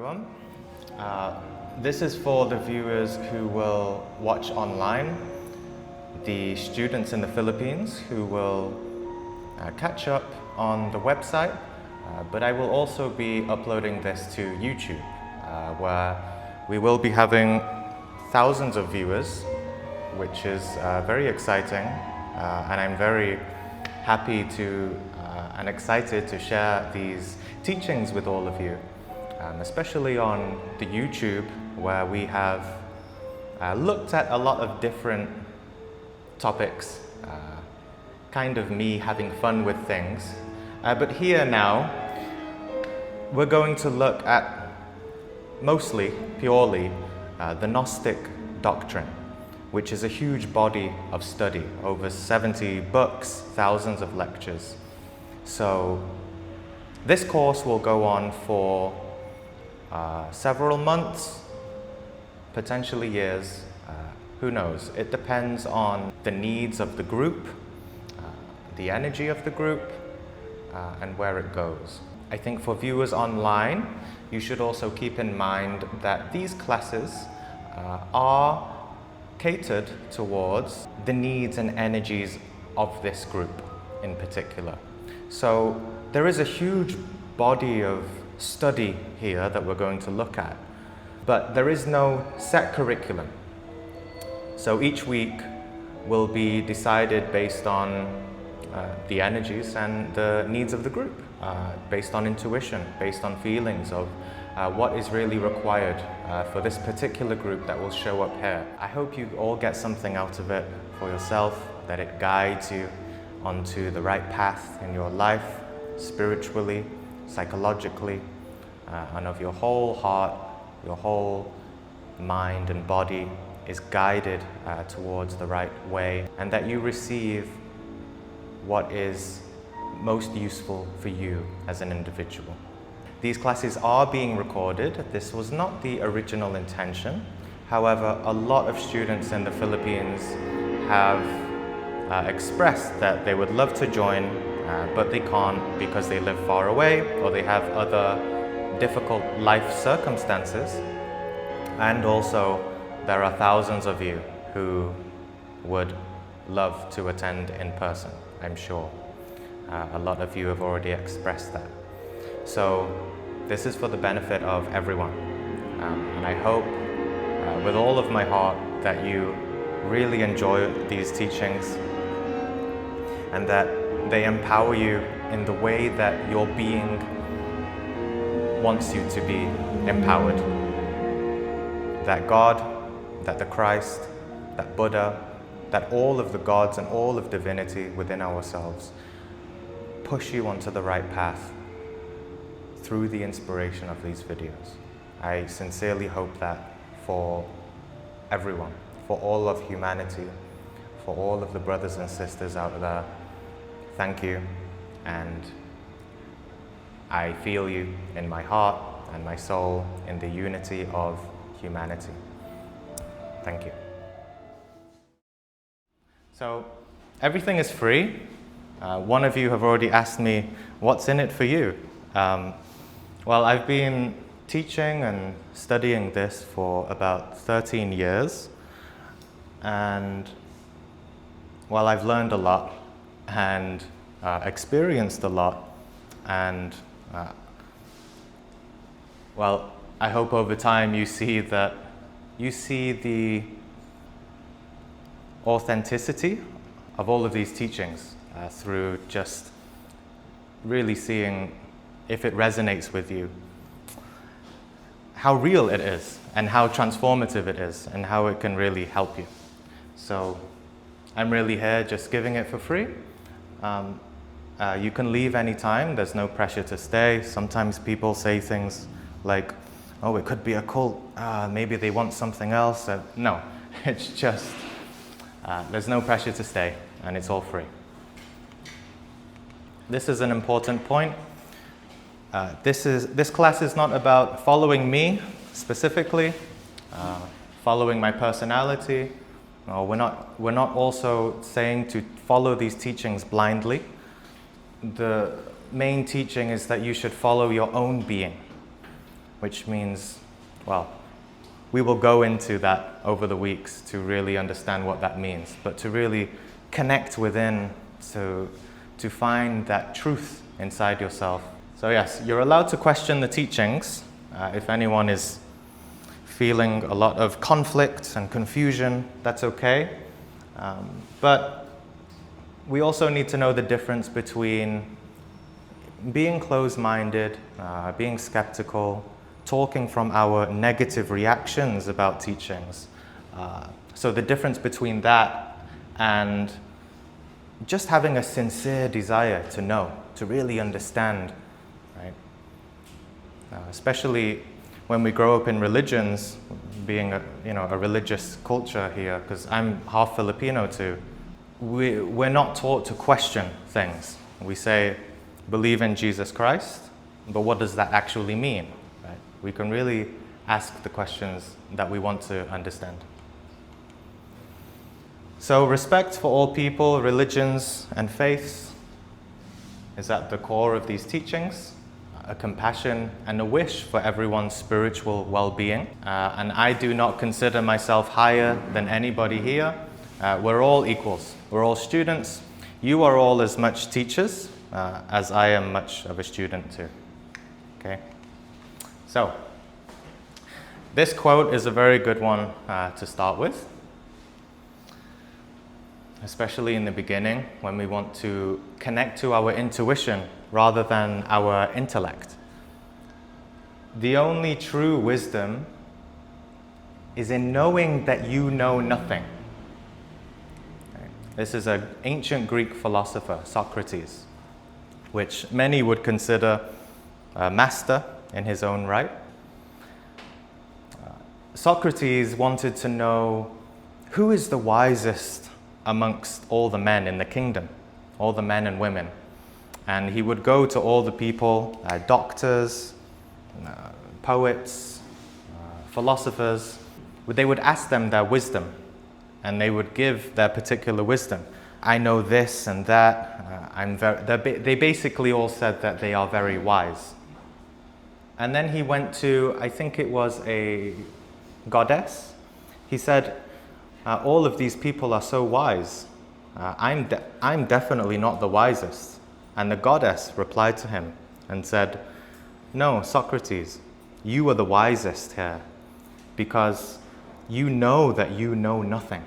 everyone. This is for the viewers who will watch online, the students in the Philippines who will catch up on the website, but I will also be uploading this to YouTube, where we will be having thousands of viewers, which is very exciting, and I'm very happy to and excited to share these teachings with all of you, especially on the YouTube, where we have looked at a lot of different topics, kind of me having fun with things. But here now, we're going to look at mostly, purely, the Gnostic doctrine, which is a huge body of study, over 70 books, thousands of lectures. So this course will go on for several months, potentially years, who knows? It depends on the needs of the group, the energy of the group, and where it goes. I think for viewers online, you should also keep in mind that these classes are catered towards the needs and energies of this group in particular. So there is a huge body of study here that we're going to look at, but there is no set curriculum. So each week will be decided based on the energies and the needs of the group, based on intuition, based on feelings of what is really required for this particular group that will show up here. I hope you all get something out of it for yourself, that it guides you onto the right path in your life, spiritually, psychologically, and of your whole heart, your whole mind and body is guided towards the right way, and that you receive what is most useful for you as an individual. These classes are being recorded. This was not the original intention. However, a lot of students in the Philippines have expressed that they would love to join, but they can't because they live far away or they have other difficult life circumstances. And also, there are thousands of you who would love to attend in person, I'm sure. A lot of you have already expressed that. So this is for the benefit of everyone. And I hope with all of my heart that you really enjoy these teachings and that they empower you in the way that your being wants you to be empowered. That God, that the Christ, that Buddha, that all of the gods and all of divinity within ourselves push you onto the right path through the inspiration of these videos. I sincerely hope that for everyone, for all of humanity, for all of the brothers and sisters out there. Thank you, and I feel you in my heart and my soul in the unity of humanity. Thank you. So, everything is free. One of you have already asked me, what's in it for you? Well, I've been teaching and studying this for about 13 years. And while I've learned a lot and experienced a lot, and well, I hope over time you see the authenticity of all of these teachings through just really seeing if it resonates with you, how real it is and how transformative it is and how it can really help you. So I'm really here just giving it for free. You can leave anytime, there's no pressure to stay. Sometimes people say things like, oh, it could be a cult, maybe they want something else. No, it's just, there's no pressure to stay and it's all free. This is an important point. This class is not about following me specifically, following my personality. No, we're not also saying to follow these teachings blindly. The main teaching is that you should follow your own being, which means, well, we will go into that over the weeks to really understand what that means, but to really connect within, to find that truth inside yourself. So yes, you're allowed to question the teachings. If anyone is feeling a lot of conflict and confusion, that's okay. But we also need to know the difference between being closed-minded, being skeptical, talking from our negative reactions about teachings. So the difference between that and just having a sincere desire to know, to really understand, right? Especially when we grow up in religions, being a religious culture here, because I'm half Filipino too, we're not taught to question things. We say, believe in Jesus Christ, but what does that actually mean? Right? We can really ask the questions that we want to understand. So respect for all people, religions, and faiths is at the core of these teachings. A compassion and a wish for everyone's spiritual well-being. And I do not consider myself higher than anybody here. We're all equals. We're all students. You are all as much teachers as I am much of a student too. Okay? So, this quote is a very good one to start with, especially in the beginning when we want to connect to our intuition rather than our intellect. The only true wisdom is in knowing that you know nothing. Okay. This is an ancient Greek philosopher, Socrates, which many would consider a master in his own right. Socrates wanted to know who is the wisest amongst all the men in the kingdom, all the men and women. And he would go to all the people, doctors, poets, philosophers. They would ask them their wisdom, and they would give their particular wisdom. I know this and that. They basically all said that they are very wise. And then he went to, I think it was a goddess. He said, all of these people are so wise. I'm definitely not the wisest. And the goddess replied to him and said, no, Socrates, you are the wisest here because you know that you know nothing.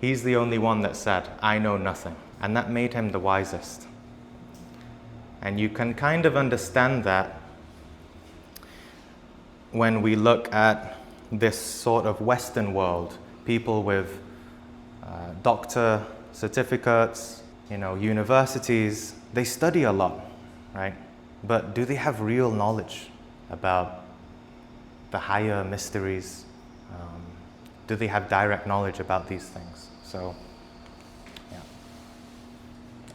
He's the only one that said, I know nothing. And that made him the wisest. And you can kind of understand that when we look at this sort of Western world, people with doctor certificates, universities, they study a lot, right? But do they have real knowledge about the higher mysteries? Do they have direct knowledge about these things? So, yeah.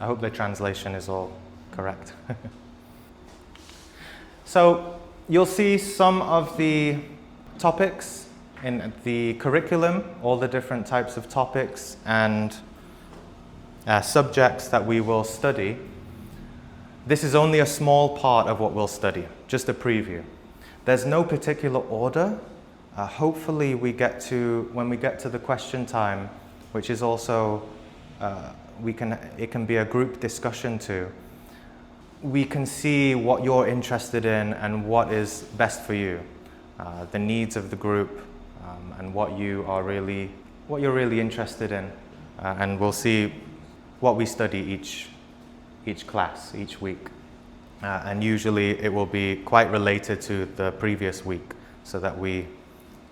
I hope the translation is all correct. So, you'll see some of the topics in the curriculum, all the different types of topics and subjects that we will study. This is only a small part of what we'll study, just a preview. There's no particular order. Hopefully when we get to the question time, which is also, it can be a group discussion too. We can see what you're interested in and what is best for you, the needs of the group, and what you're really interested in, and we'll see what we study each class, each week. And usually it will be quite related to the previous week so that we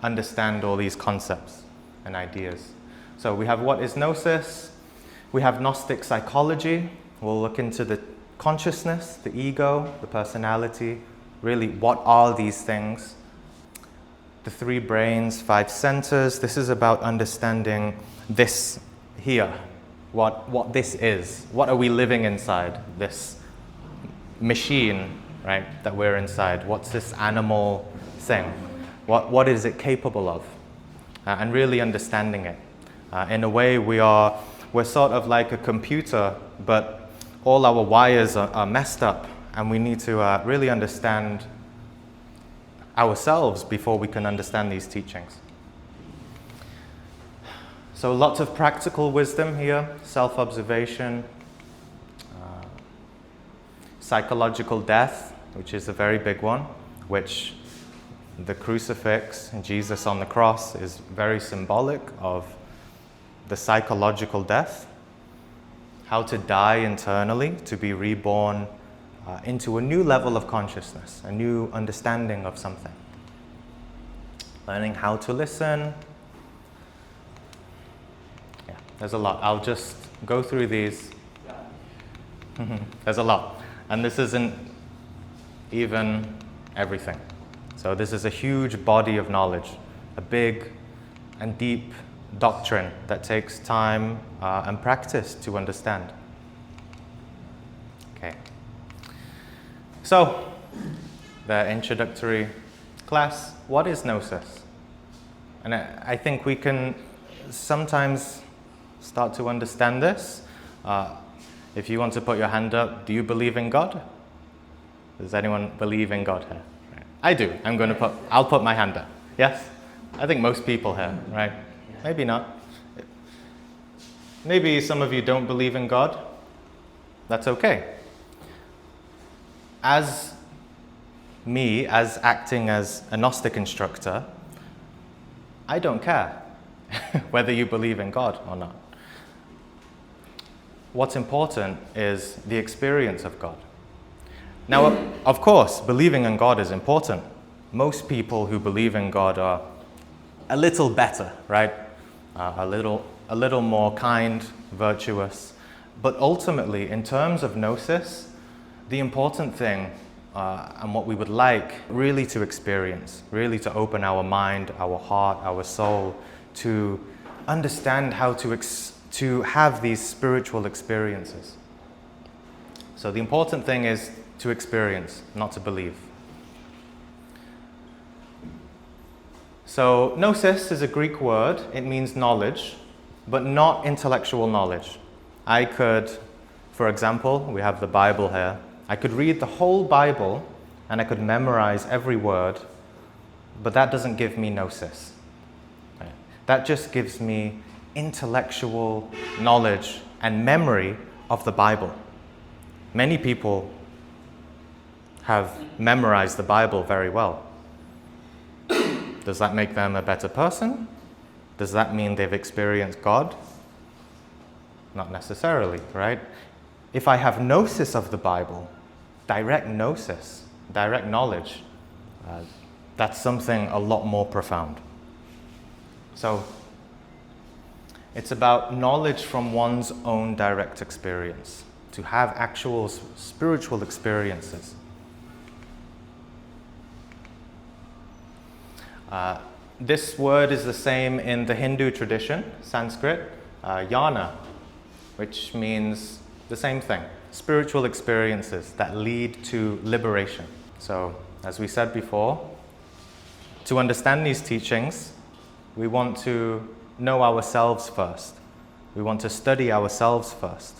understand all these concepts and ideas. So we have what is Gnosis, we have Gnostic psychology, we'll look into the consciousness, the ego, the personality, really what are these things? The 3 brains, 5 centers, this is about understanding this here. What this is. What are we living inside? This machine, right, that we're inside. What's this animal thing? What is it capable of? And really understanding it. In a way, we're sort of like a computer, but all our wires are messed up And we need to really understand ourselves before we can understand these teachings. So lots of practical wisdom here, self-observation, psychological death, which is a very big one, which the crucifix and Jesus on the cross is very symbolic of the psychological death, how to die internally, to be reborn into a new level of consciousness, a new understanding of something. Learning how to listen. Yeah, there's a lot. I'll just go through these. There's a lot. And this isn't even everything. So this is a huge body of knowledge, a big and deep doctrine that takes time and practice to understand. Okay. So, the introductory class, what is Gnosis? And I think we can sometimes start to understand this. If you want to put your hand up, do you believe in God? Does anyone believe in God here? Right. I do. I'll put my hand up. Yes? I think most people here, right? Maybe not. Maybe some of you don't believe in God. That's okay. As acting as a Gnostic instructor, I don't care whether you believe in God or not. What's important is the experience of God. Now, of course, believing in God is important. Most people who believe in God are a little better, right? A little more kind, virtuous. But ultimately, in terms of Gnosis, the important thing and what we would like really to experience, really to open our mind, our heart, our soul, to understand how to have these spiritual experiences. So the important thing is to experience, not to believe. So Gnosis is a Greek word. It means knowledge, but not intellectual knowledge. I could, for example, we have the Bible here. I could read the whole Bible and I could memorize every word, but that doesn't give me Gnosis. Right? That just gives me intellectual knowledge and memory of the Bible. Many people have memorized the Bible very well. Does that make them a better person? Does that mean they've experienced God? Not necessarily, right? If I have gnosis of the Bible, direct gnosis, direct knowledge, that's something a lot more profound. So, it's about knowledge from one's own direct experience, to have actual spiritual experiences. This word is the same in the Hindu tradition, Sanskrit, jnana, which means the same thing, spiritual experiences that lead to liberation. So, as we said before, to understand these teachings, we want to know ourselves first. We want to study ourselves first,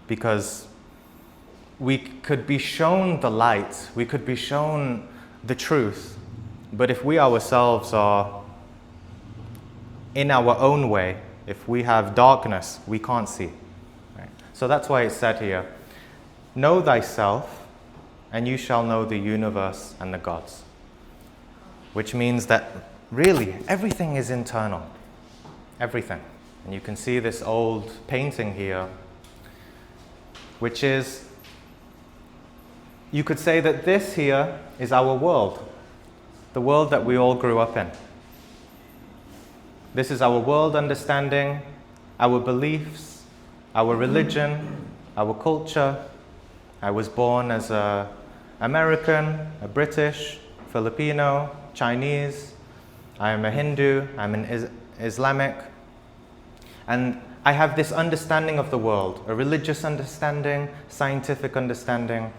because we could be shown the light, we could be shown the truth, but if we ourselves are in our own way, if we have darkness, we can't see. Right? So that's why it's said here, know thyself, and you shall know the universe and the gods. Which means that really everything is internal. Everything. And you can see this old painting here, which is, you could say that this here is our world. The world that we all grew up in. This is our world understanding, our beliefs, our religion, our culture. I was born as an American, a British, Filipino, Chinese. I am a Hindu, I'm an Islamic. And I have this understanding of the world, a religious understanding, scientific understanding.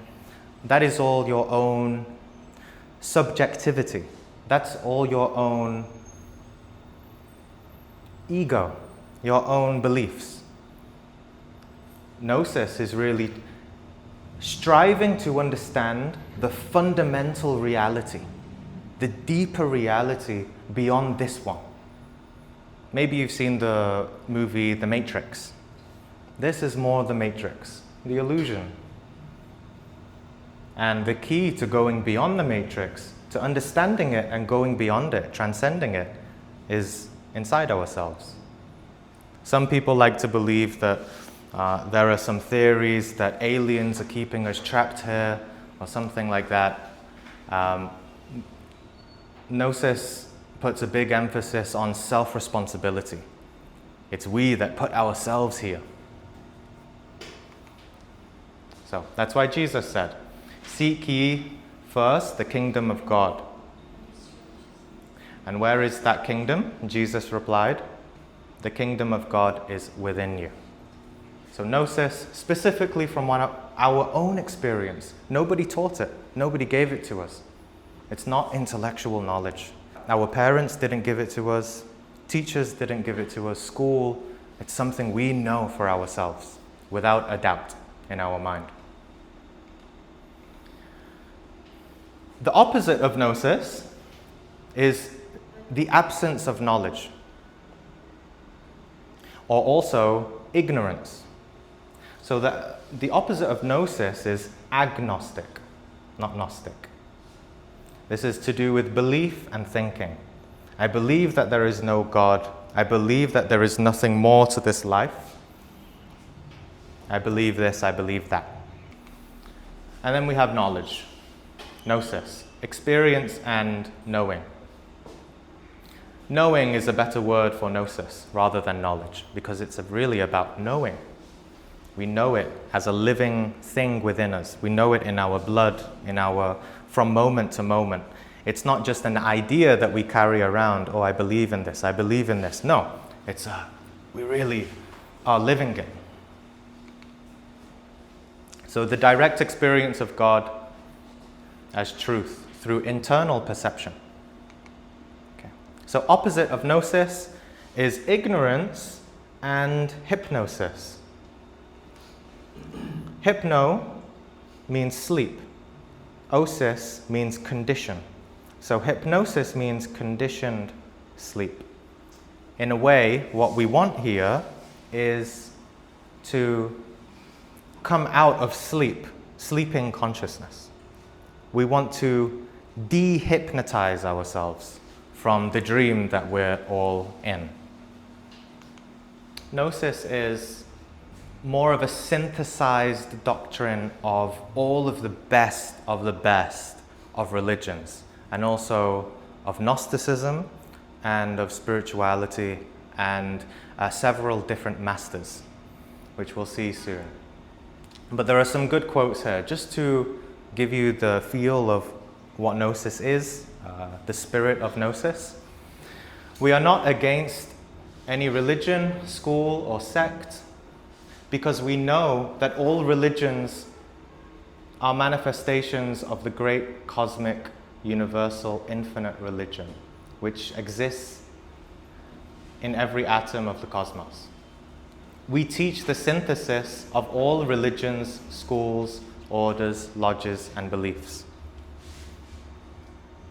That is all your own subjectivity. That's all your own ego, your own beliefs. Gnosis is really striving to understand the fundamental reality, the deeper reality beyond this one. Maybe you've seen the movie The Matrix. This is more the Matrix, the illusion. And the key to going beyond the Matrix, to understanding it and going beyond it, transcending it, is inside ourselves. Some people like to believe that there are some theories that aliens are keeping us trapped here, or something like that. Gnosis puts a big emphasis on self-responsibility. It's we that put ourselves here. So that's why Jesus said, "Seek ye first the kingdom of God." And where is that kingdom? Jesus replied, "The kingdom of God is within you." So Gnosis, specifically from our own experience. Nobody taught it. Nobody gave it to us. It's not intellectual knowledge. Our parents didn't give it to us. Teachers didn't give it to us. School. It's something we know for ourselves, without a doubt in our mind. The opposite of Gnosis is the absence of knowledge, or also ignorance. So the opposite of Gnosis is agnostic, not Gnostic. This is to do with belief and thinking. I believe that there is no God. I believe that there is nothing more to this life. I believe this, I believe that. And then we have knowledge, Gnosis, experience and knowing. Knowing is a better word for Gnosis rather than knowledge, because it's really about knowing. We know it as a living thing within us. We know it in our blood, from moment to moment. It's not just an idea that we carry around, "Oh, I believe in this, I believe in this." No, we really are living it. So the direct experience of God as truth through internal perception. Okay. So opposite of Gnosis is ignorance and hypnosis. Hypno means sleep. Osis means condition. So hypnosis means conditioned sleep. In a way, what we want here is to come out of sleeping consciousness. We want to de-hypnotize ourselves from the dream that we're all in. Gnosis is more of a synthesized doctrine of all of the best of religions, and also of Gnosticism and of spirituality, and several different masters, which we'll see soon. But there are some good quotes here, just to give you the feel of what Gnosis is, the spirit of Gnosis. We are not against any religion, school, or sect, because we know that all religions are manifestations of the great cosmic, universal, infinite religion, which exists in every atom of the cosmos. We teach the synthesis of all religions, schools, orders, lodges, and beliefs.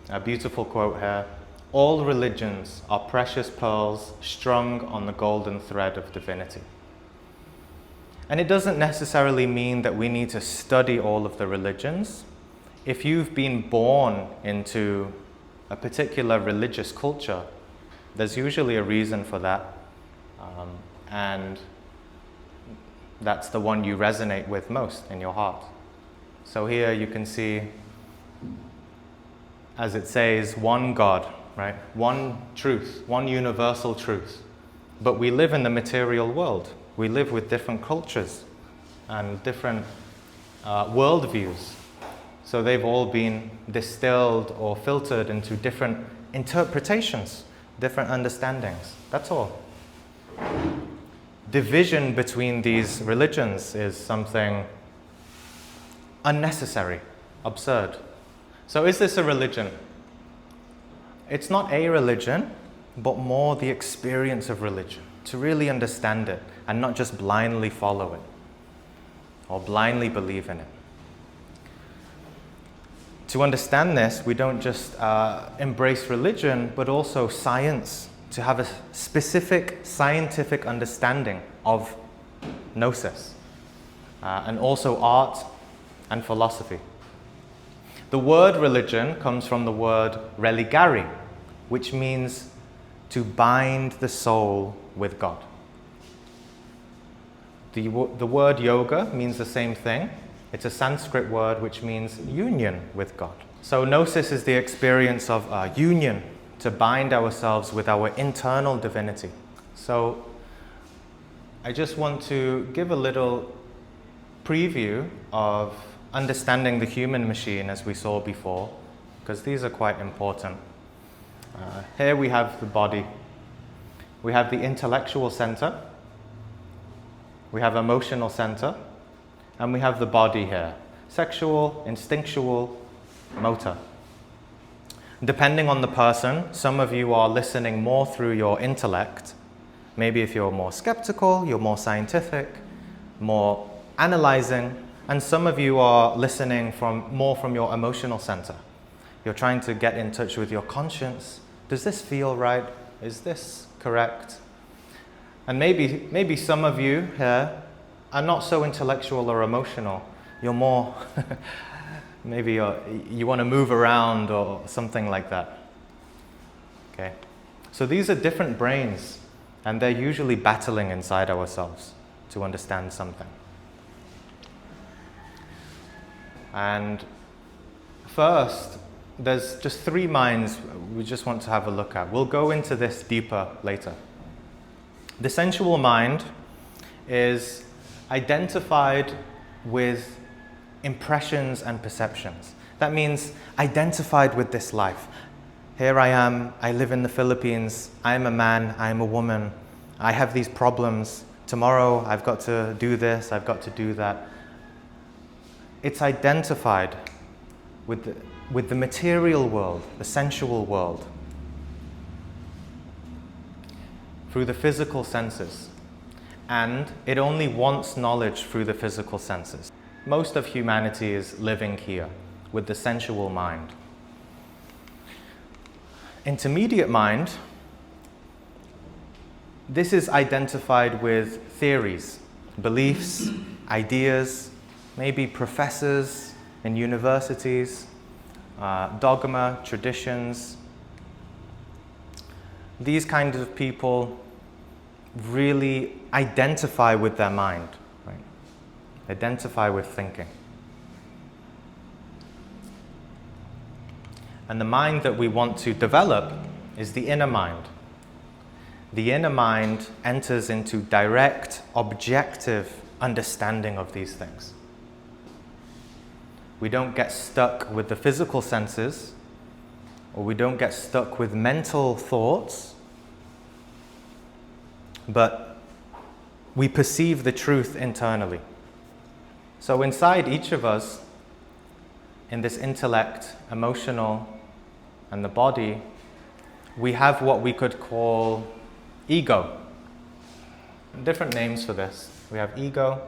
A beautiful quote here: "All religions are precious pearls strung on the golden thread of divinity." And it doesn't necessarily mean that we need to study all of the religions. If you've been born into a particular religious culture, there's usually a reason for that. And that's the one you resonate with most in your heart. So here you can see, as it says, one God, right? One truth, one universal truth. But we live in the material world. We live with different cultures and different worldviews. So they've all been distilled or filtered into different interpretations, different understandings. That's all. Division between these religions is something unnecessary, absurd. So is this a religion? It's not a religion, but more the experience of religion, to really understand it and not just blindly follow it or blindly believe in it. to understand this, we don't just embrace religion, but also science, to have a specific scientific understanding of Gnosis, and also art and philosophy. The word religion comes from the word religare, which means to bind the soul with God. The word yoga means the same thing. It's a Sanskrit word which means union with God. So Gnosis is the experience of union, to bind ourselves with our internal divinity. So I just want to give a little preview of understanding the human machine as we saw before, because these are quite important. Here we have the body. We have the intellectual center. We have emotional center. And we have the body here. Sexual, instinctual, motor. Depending on the person, some of you are listening more through your intellect. Maybe if you're more skeptical, you're more scientific, more analyzing, and some of you are listening more from your emotional center. You're trying to get in touch with your conscience. Does this feel right? Is this correct? And maybe some of you here are not so intellectual or emotional. You're more, maybe you want to move around or something like that. Okay. So these are different brains, and they're usually battling inside ourselves to understand something. And first, there's just 3 minds we just want to have a look at. We'll go into this deeper later. The sensual mind is identified with impressions and perceptions. That means identified with this life. Here I am, I live in the Philippines, I am a man, I am a woman, I have these problems. Tomorrow I've got to do this, I've got to do that. It's identified with the material world, the sensual world, through the physical senses. And it only wants knowledge through the physical senses. Most of humanity is living here with the sensual mind. Intermediate mind, this is identified with theories, beliefs, ideas, maybe professors in universities, dogma, traditions. These kinds of people really identify with their mind, right? Identify with thinking. And the mind that we want to develop is the inner mind. The inner mind enters into direct, objective understanding of these things. We don't get stuck with the physical senses, or we don't get stuck with mental thoughts, but we perceive the truth internally. So inside each of us, in this intellect, emotional, and the body, we have what we could call ego. Different names for this. We have ego,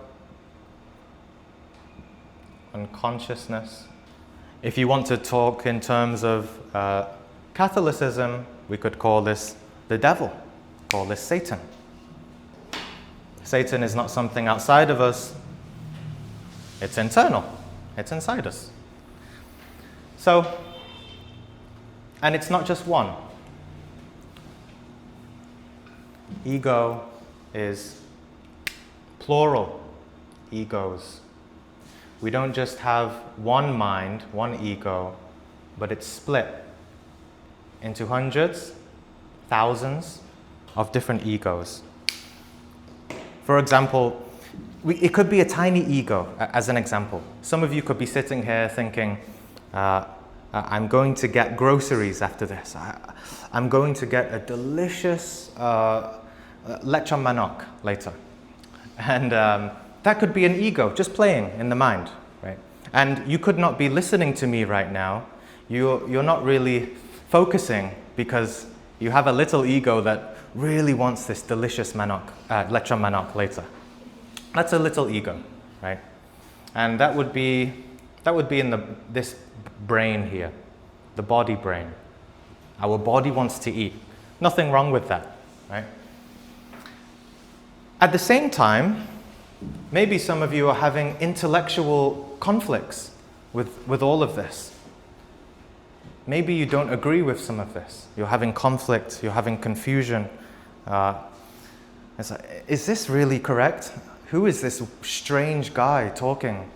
unconsciousness. If you want to talk in terms of Catholicism, we could call this the devil, call this Satan. Satan is not something outside of us, it's internal, it's inside us. So, and it's not just one. Ego is plural egos. We don't just have one mind, one ego, but it's split into hundreds, thousands of different egos. For example, it could be a tiny ego, as an example. Some of you could be sitting here thinking, I'm going to get groceries after this. I'm going to get a delicious lechon manok later. And that could be an ego just playing in the mind, right? And you could not be listening to me right now. You're not really focusing because you have a little ego that really wants this delicious lechon manok later. That's a little ego, right? And that would be That would be in this brain here, the body brain. Our body wants to eat. Nothing wrong with that, right? At the same time, maybe some of you are having intellectual conflicts with all of this. Maybe you don't agree with some of this. You're having conflict, you're having confusion. It's like, is this really correct? Who is this strange guy talking,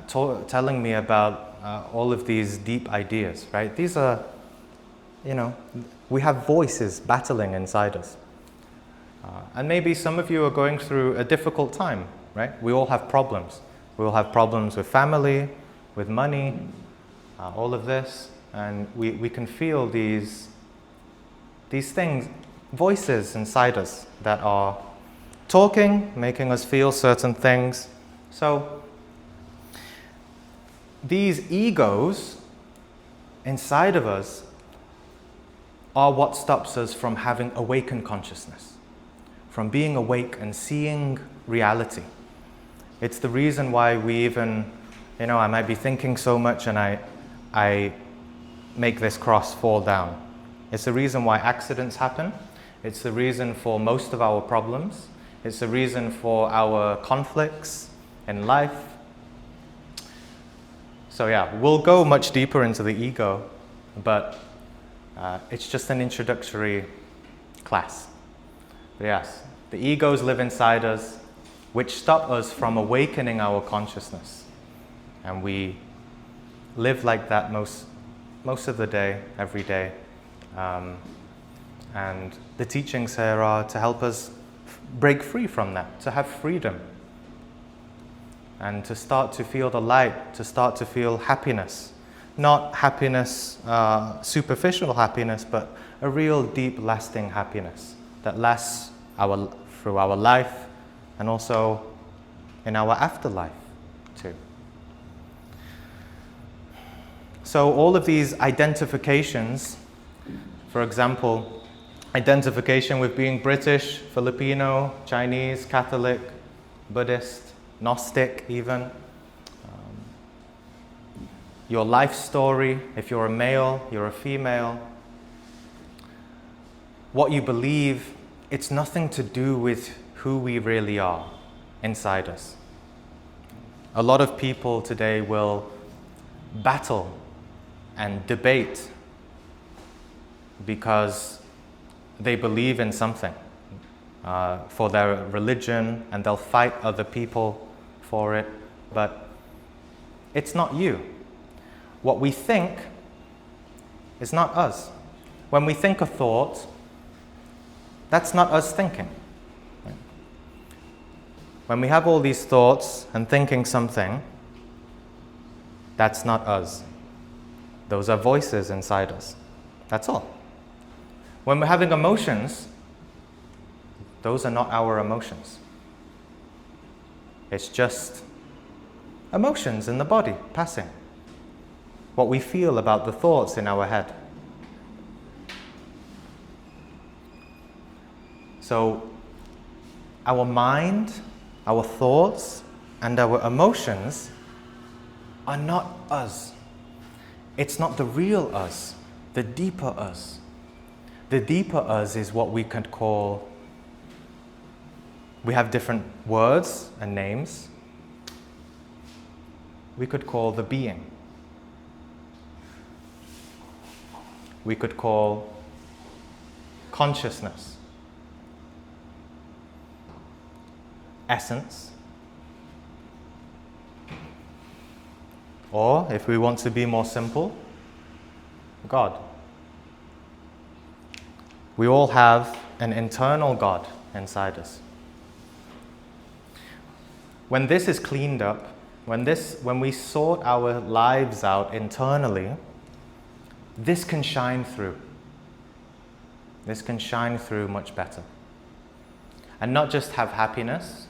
telling me about all of these deep ideas, right? These are, we have voices battling inside us. And maybe some of you are going through a difficult time, right? We all have problems. We all have problems with family, with money, all of this. And we can feel these things, voices inside us that are talking, making us feel certain things. So these egos inside of us are what stops us from having awakened consciousness, from being awake and seeing reality. It's the reason why we even, I might be thinking so much and I make this cross fall down. It's the reason why accidents happen. It's the reason for most of our problems. It's the reason for our conflicts in life. So yeah, we'll go much deeper into the ego, but it's just an introductory class. But yes, the egos live inside us, which stop us from awakening our consciousness. And we live like that most of the day, every day. And the teachings here are to help us break free from that, to have freedom, and to start to feel the light, to start to feel happiness. Not happiness, superficial happiness, but a real deep, lasting happiness that lasts through our life and also in our afterlife too. So all of these identifications, for example, identification with being British, Filipino, Chinese, Catholic, Buddhist, Gnostic even. Your life story, if you're a male, you're a female. What you believe, it's nothing to do with who we really are inside us. A lot of people today will battle and debate because they believe in something for their religion, and they'll fight other people for it, but it's not you. What we think is not us. When we think a thought, that's not us thinking. When we have all these thoughts and thinking something, that's not us. Those are voices inside us. That's all. When we're having emotions, those are not our emotions. It's just emotions in the body passing. What we feel about the thoughts in our head. So our mind, our thoughts, and our emotions are not us. It's not the real us, the deeper us. The deeper us is what we could call, we have different words and names. We could call the being. We could call consciousness, essence, or if we want to be more simple, God. We all have an internal God inside us. When this is cleaned up, when we sort our lives out internally, this can shine through. This can shine through much better. And not just have happiness,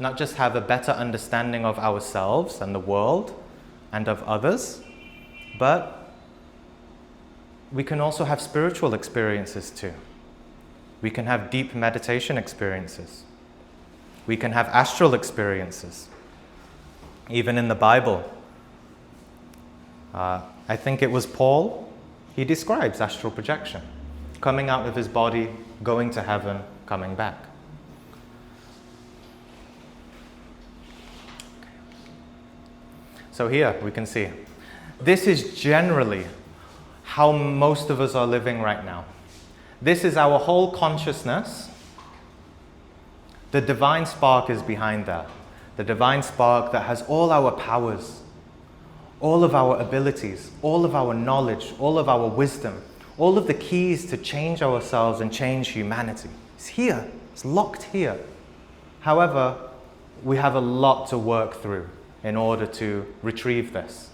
not just have a better understanding of ourselves and the world and of others, but we can also have spiritual experiences too. We can have deep meditation experiences. We can have astral experiences. Even in the Bible, I think it was Paul, he describes astral projection, coming out of his body, going to heaven, coming back. So here we can see, this is generally how most of us are living right now. This is our whole consciousness. The divine spark is behind there. The divine spark that has all our powers, all of our abilities, all of our knowledge, all of our wisdom, all of the keys to change ourselves and change humanity. It's here. It's locked here. However, we have a lot to work through in order to retrieve this.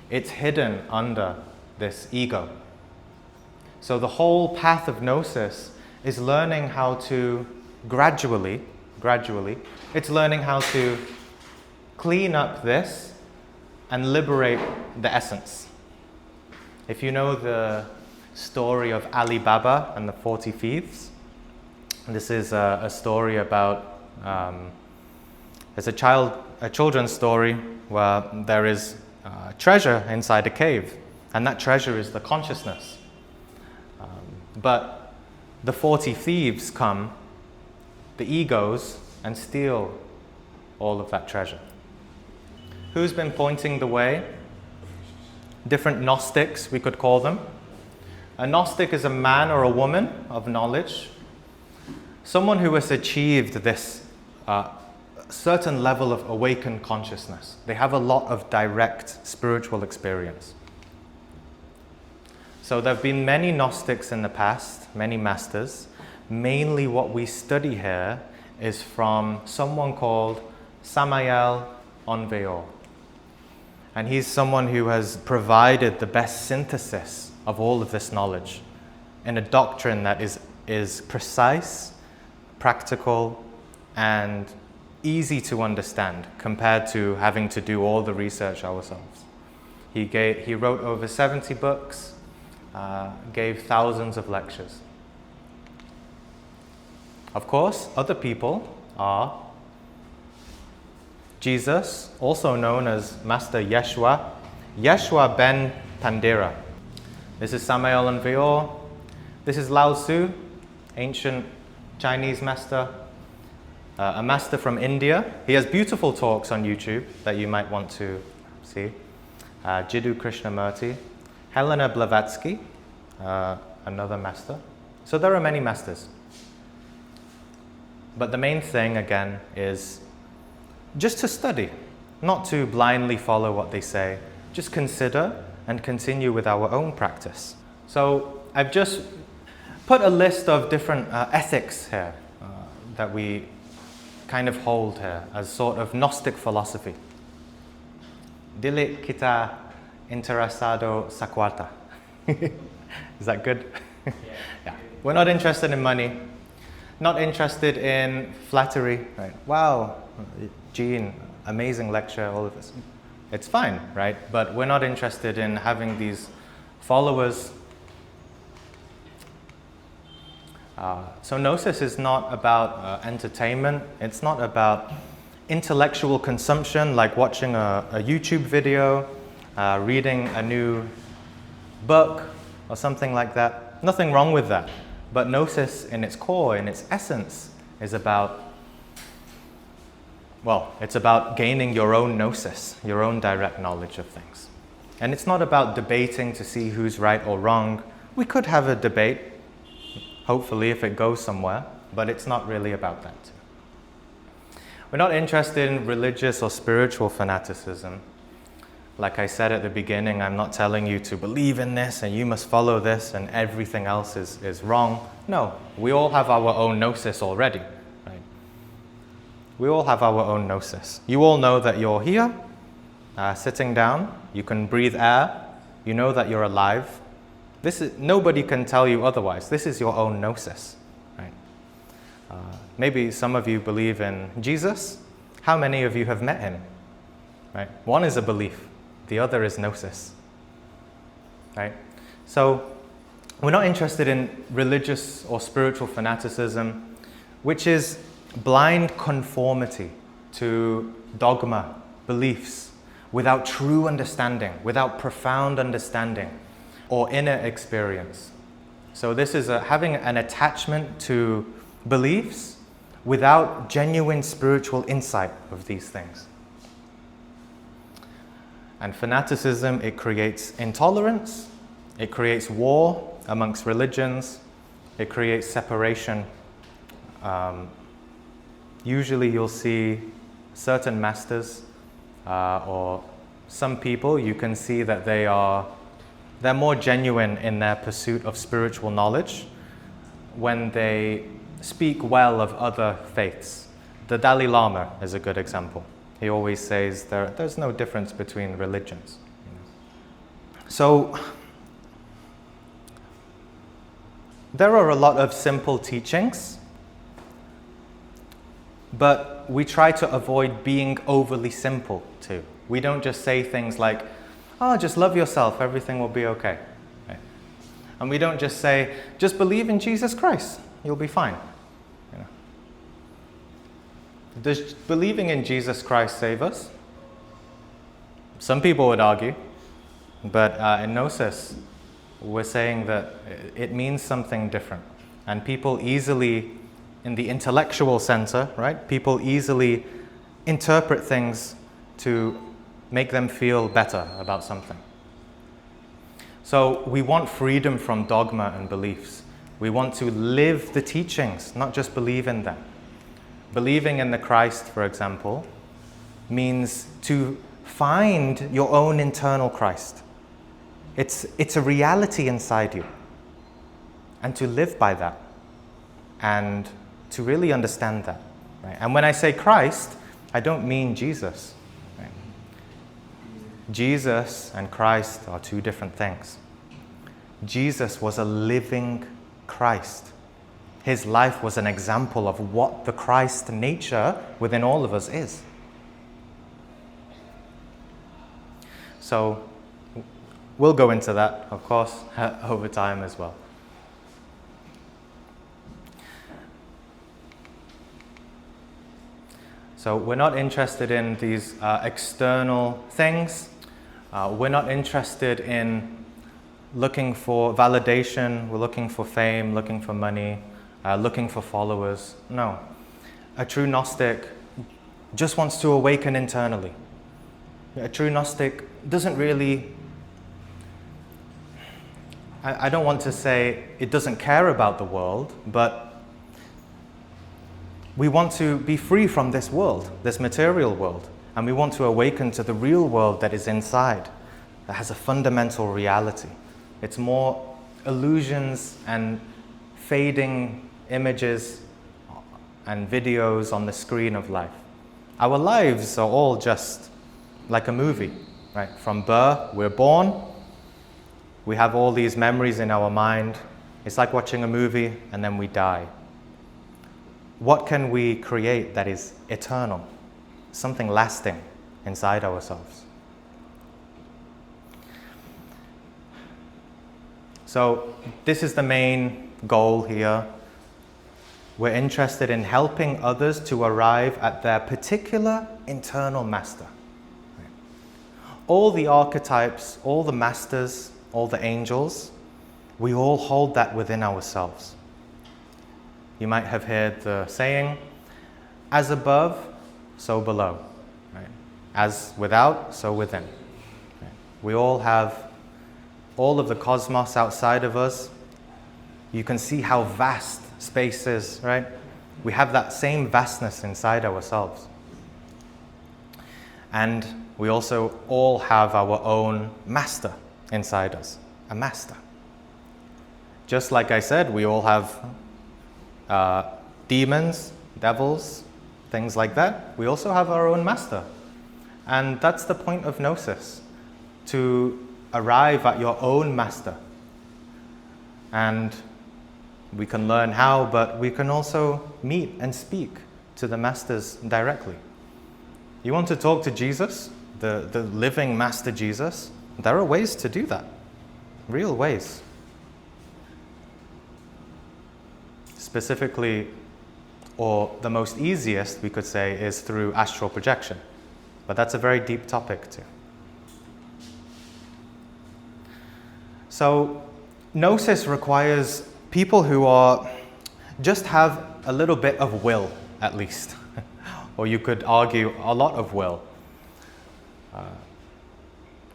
It's hidden under this ego. So the whole path of Gnosis is learning how to gradually, it's learning how to clean up this and liberate the essence. If you know the story of Ali Baba and the 40 Thieves, this is a story about, it's a children's story where there is treasure inside a cave, and that treasure is the consciousness. But the 40 thieves come, the egos, and steal all of that treasure. Who's been pointing the way? Different Gnostics, we could call them. A Gnostic is a man or a woman of knowledge, someone who has achieved this certain level of awakened consciousness. They have a lot of direct spiritual experience. So there have been many Gnostics in the past, many masters. Mainly what we study here is from someone called Samael on Weor. And he's someone who has provided the best synthesis of all of this knowledge in a doctrine that is precise, practical, and easy to understand compared to having to do all the research ourselves. He wrote over 70 books, gave thousands of lectures. Of course, other people are Jesus, also known as Master Yeshua ben Pandira. This is Samael and Weor. This is Lao Tzu, ancient Chinese master, a master from India. He has beautiful talks on YouTube that you might want to see. Jiddu Krishnamurti, Helena Blavatsky, another master. So there are many masters. But the main thing, again, is just to study, not to blindly follow what they say. Just consider and continue with our own practice. So I've just put a list of different ethics here that we kind of hold here as sort of Gnostic philosophy. Dili kita interesado sa cuarta. Is that good? Yeah. We're not interested in money, not interested in flattery. Right? Wow, Jean, amazing lecture, all of this. It's fine, right? But we're not interested in having these followers. So Gnosis is not about entertainment. It's not about intellectual consumption, like watching a YouTube video, reading a new book, or something like that. Nothing wrong with that. But Gnosis, in its core, in its essence, is about, well, it's about gaining your own gnosis, your own direct knowledge of things. And it's not about debating to see who's right or wrong. We could have a debate, hopefully, if it goes somewhere, but it's not really about that. We're not interested in religious or spiritual fanaticism. Like I said at the beginning, I'm not telling you to believe in this and you must follow this and everything else is wrong. No, we all have our own gnosis already. Right? We all have our own gnosis. You all know that you're here, sitting down. You can breathe air. You know that you're alive. Nobody can tell you otherwise. This is your own gnosis. Right? Maybe some of you believe in Jesus. How many of you have met him? Right? One is a belief. The other is gnosis. Right? So we're not interested in religious or spiritual fanaticism, which is blind conformity to dogma beliefs without true understanding, without profound understanding or inner experience. So this is having an attachment to beliefs without genuine spiritual insight of these things. And fanaticism, it creates intolerance, it creates war amongst religions, it creates separation. Usually you'll see certain masters or some people, you can see that they're more genuine in their pursuit of spiritual knowledge when they speak well of other faiths. The Dalai Lama is a good example. He always says there's no difference between religions. So there are a lot of simple teachings, but we try to avoid being overly simple too. We don't just say things like, oh, just love yourself, everything will be okay. Right? And we don't just say, just believe in Jesus Christ, you'll be fine. You know? Does believing in Jesus Christ save us? Some people would argue, but in Gnosis, we're saying that it means something different. And people easily, in the intellectual center, right, people easily interpret things to make them feel better about something. So we want freedom from dogma and beliefs. We want to live the teachings, not just believe in them. Believing in the Christ, for example, means to find your own internal Christ. It's a reality inside you. And to live by that. And to really understand that. Right? And when I say Christ, I don't mean Jesus. Right? Jesus and Christ are two different things. Jesus was a living Christ. His life was an example of what the Christ nature within all of us is. So we'll go into that, of course, over time as well. So we're not interested in these external things. We're not interested in looking for validation. We're looking for fame, looking for money, looking for followers. No. A true Gnostic just wants to awaken internally. A true Gnostic doesn't really, I don't want to say it doesn't care about the world, but we want to be free from this world, this material world, and we want to awaken to the real world that is inside, that has a fundamental reality. It's more illusions and fading images and videos on the screen of life. Our lives are all just like a movie, right? From birth, we're born, we have all these memories in our mind. It's like watching a movie and then we die. What can we create that is eternal, something lasting inside ourselves? So this is the main goal here. We're interested in helping others to arrive at their particular internal master. All the archetypes, all the masters, all the angels, we all hold that within ourselves. You might have heard the saying, as above, so below. Right? As without, so within. Right? We all have all of the cosmos outside of us. You can see how vast space is, right? We have that same vastness inside ourselves. And we also all have our own master inside us, a master. Just like I said, we all have demons, devils, things like that. We also have our own master. And that's the point of Gnosis, to arrive at your own master. And we can learn how, but we can also meet and speak to the masters directly. You want to talk to Jesus, the living Master Jesus? There are ways to do that, real ways. Specifically, or the most easiest, we could say, is through astral projection. But that's a very deep topic too. So Gnosis requires people who just have a little bit of will, at least. Or you could argue a lot of will.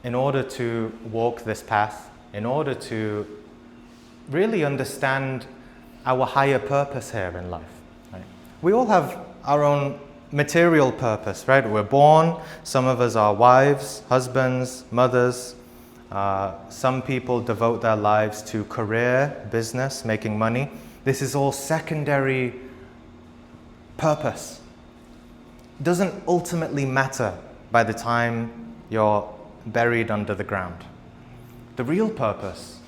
In order to walk this path, in order to really understand our higher purpose here in life. Right? We all have our own material purpose, right? We're born, some of us are wives, husbands, mothers. Some people devote their lives to career, business, making money. This is all secondary purpose. It doesn't ultimately matter by the time you're buried under the ground. The real purpose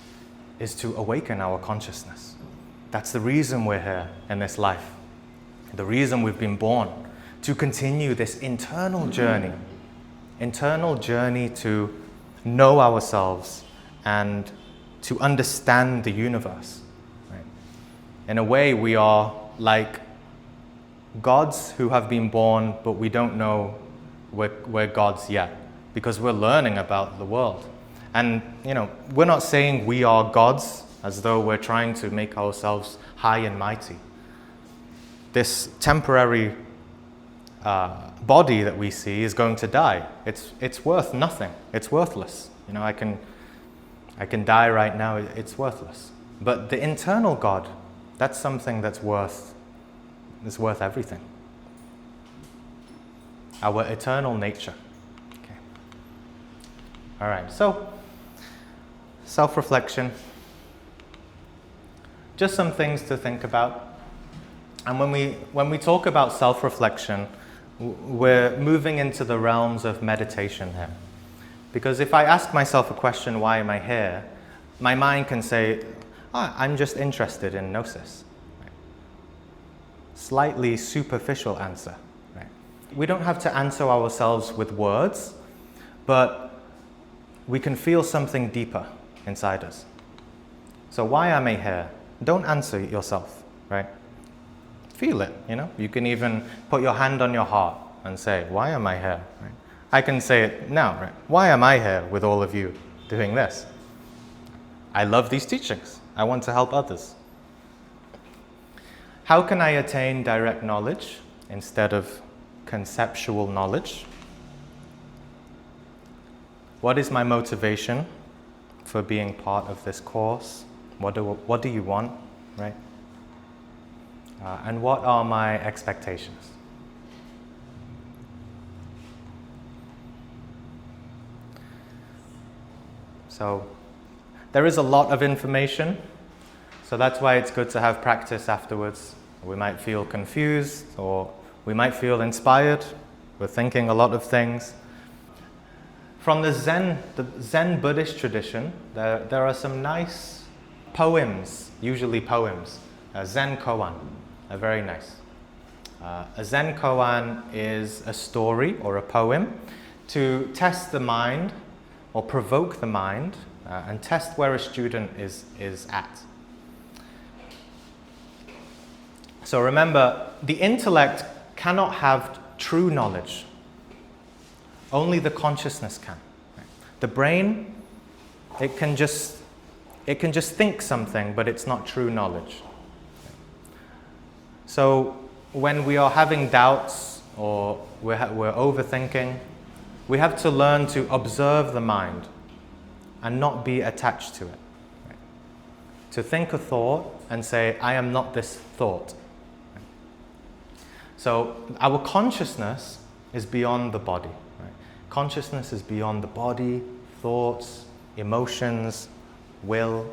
is to awaken our consciousness. That's the reason we're here in this life. The reason we've been born, to continue this internal journey to know ourselves and to understand the universe. Right? In a way, we are like gods who have been born, but we don't know we're gods yet, because we're learning about the world. And we're not saying we are gods as though we're trying to make ourselves high and mighty. This temporary body that we see is going to die. It's worth nothing. It's worthless. I can die right now. It's worthless. But the internal God, that's something that's worth everything. Our eternal nature. Okay. All right. So self-reflection. Just some things to think about. And when we talk about self-reflection, we're moving into the realms of meditation here. Because if I ask myself a question, why am I here? My mind can say, I'm just interested in Gnosis. Right? Slightly superficial answer. Right? We don't have to answer ourselves with words, but we can feel something deeper inside us. So why am I here? Don't answer yourself, right? Feel it, You can even put your hand on your heart and say, why am I here? Right? I can say it now, right? Why am I here with all of you doing this? I love these teachings. I want to help others. How can I attain direct knowledge instead of conceptual knowledge? What is my motivation for being part of this course? What do you want, right? And what are my expectations? So there is a lot of information, so that's why it's good to have practice afterwards. We might feel confused, or we might feel inspired. We're thinking a lot of things. From the Zen Buddhist tradition, there are some nice poems, usually poems. Zen Koan are very nice. A Zen Koan is a story or a poem to test the mind or provoke the mind and test where a student is at. So remember, the intellect cannot have true knowledge. Only the consciousness can. The brain, it can just think something, but it's not true knowledge. So when we are having doubts or we're overthinking, we have to learn to observe the mind and not be attached to it. Right? To think a thought and say, I am not this thought. Right? So our consciousness is beyond the body. Right? Consciousness is beyond the body, thoughts, emotions, will.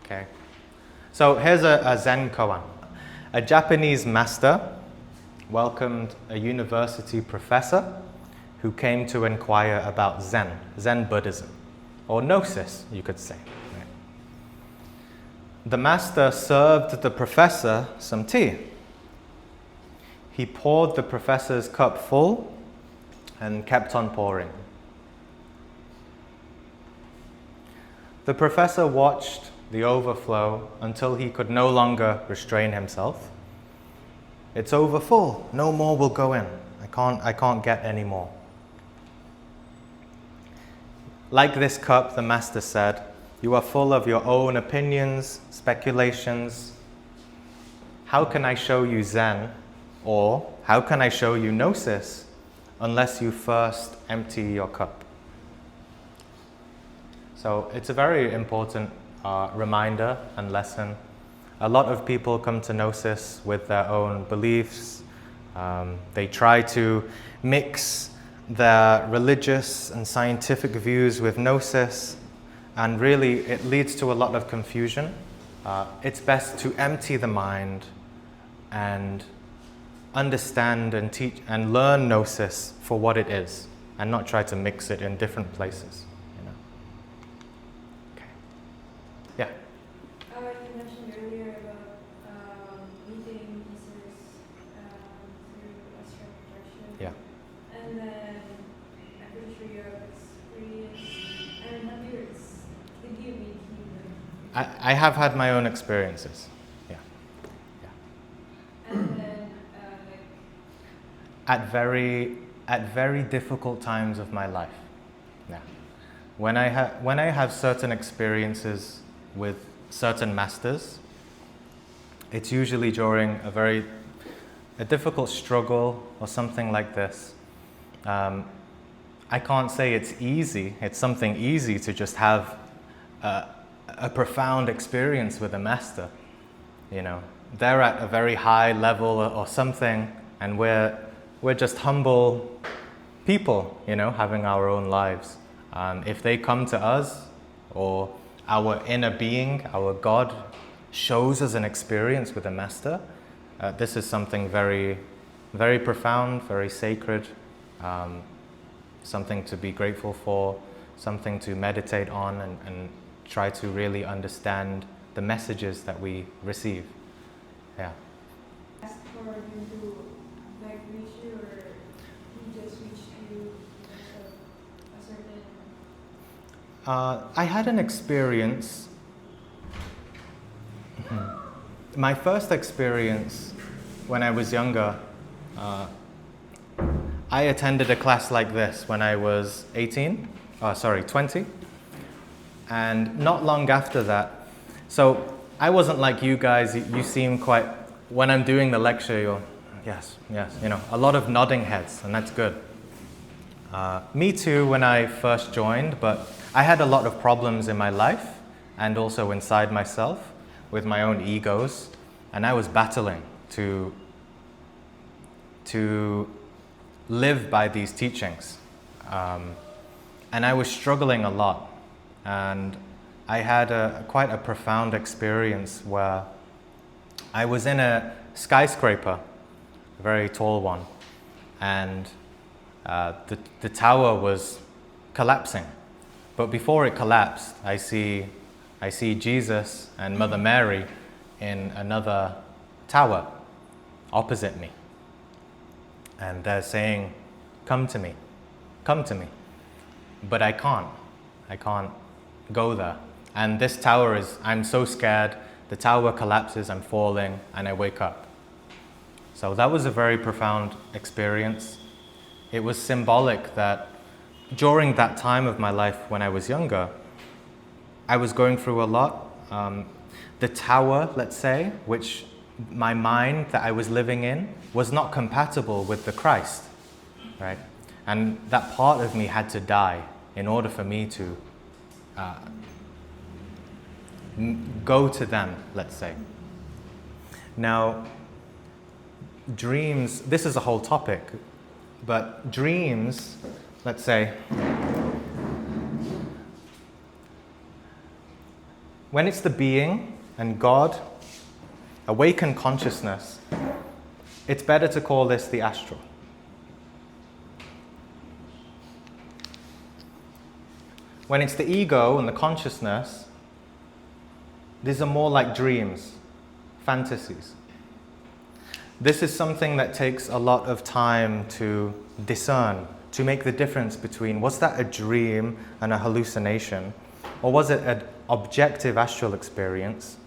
Okay. So here's a Zen koan. A Japanese master welcomed a university professor who came to inquire about Zen Buddhism, or Gnosis, you could say. Right? The master served the professor some tea. He poured the professor's cup full and kept on pouring. The professor watched the overflow until he could no longer restrain himself. It's overfull, no more will go in. I I can't get any more. Like this cup, the Master said, you are full of your own opinions, speculations. How can I show you Zen, or how can I show you Gnosis, unless you first empty your cup? So it's a very important reminder and lesson. A lot of people come to Gnosis with their own beliefs. They try to mix their religious and scientific views with Gnosis, and really it leads to a lot of confusion. It's best to empty the mind and understand and teach and learn Gnosis for what it is, and not try to mix it in different places. Okay. Yeah. You mentioned earlier about meeting pieces through astral projection. Yeah. And then I'm pretty sure you have experience. And have you did you meet him? I have had my own experiences. Yeah. And then At very difficult times of my life. Yeah. When I have certain experiences with certain masters, it's usually during a difficult struggle or something like this. I can't say it's easy. It's something easy to just have a profound experience with a master. They're at a very high level or something, and we're just humble people, having our own lives. If they come to us, or our inner being, our God, shows us an experience with a master, this is something very, very profound, very sacred, something to be grateful for, something to meditate on and try to really understand the messages that we receive. Yeah. ask for him to reach you, or he just reached you a certain. I had an experience. My first experience when I was younger, I attended a class like this when I was 20. And not long after that, so I wasn't like you guys. You seem quite, when I'm doing the lecture, you're, yes, a lot of nodding heads, and that's good. Me too when I first joined, but I had a lot of problems in my life and also inside myself with my own egos, and I was battling to live by these teachings. And I was struggling a lot, and I had quite a profound experience where I was in a skyscraper, a very tall one, and the tower was collapsing. But before it collapsed, I see Jesus and Mother Mary in another tower opposite me. And they're saying, come to me. But I can't go there. And this tower I'm so scared, the tower collapses, I'm falling, and I wake up. So that was a very profound experience. It was symbolic that during that time of my life when I was younger, I was going through a lot. The tower, let's say, which my mind that I was living in was not compatible with the Christ, right? And that part of me had to die in order for me to go to them, let's say. Now, dreams, this is a whole topic, but dreams, let's say, when it's the being and God, awakened consciousness, it's better to call this the astral. When it's the ego and the consciousness, these are more like dreams, fantasies. This is something that takes a lot of time to discern, to make the difference between, was that a dream and a hallucination? Or was it an objective astral experience?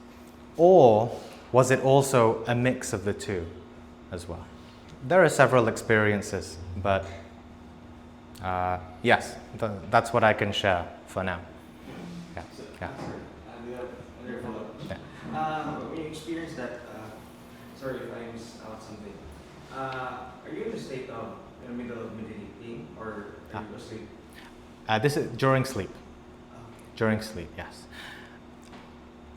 Or was it also a mix of the two as well? There are several experiences, but yes, that's what I can share for now. Yeah. Yeah. We have another follow-up. Yeah. When you experience that, sorry if I miss out something. Are you in the state of in the middle of meditating, or are you asleep? This is during sleep. During sleep, yes.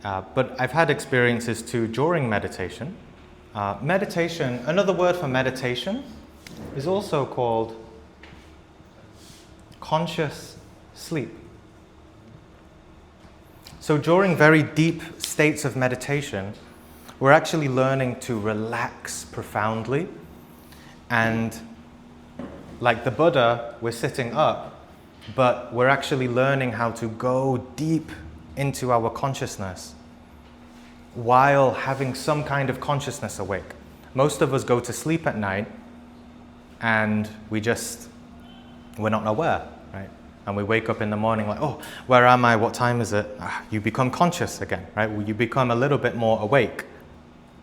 But I've had experiences too during meditation. Meditation, another word for meditation, is also called conscious sleep. So during very deep states of meditation, we're actually learning to relax profoundly. And like the Buddha, we're sitting up, but we're actually learning how to go deep into our consciousness while having some kind of consciousness awake. Most of us go to sleep at night and we're not aware, right? And we wake up in the morning like, oh, where am I? What time is it? You become conscious again, right? You become a little bit more awake.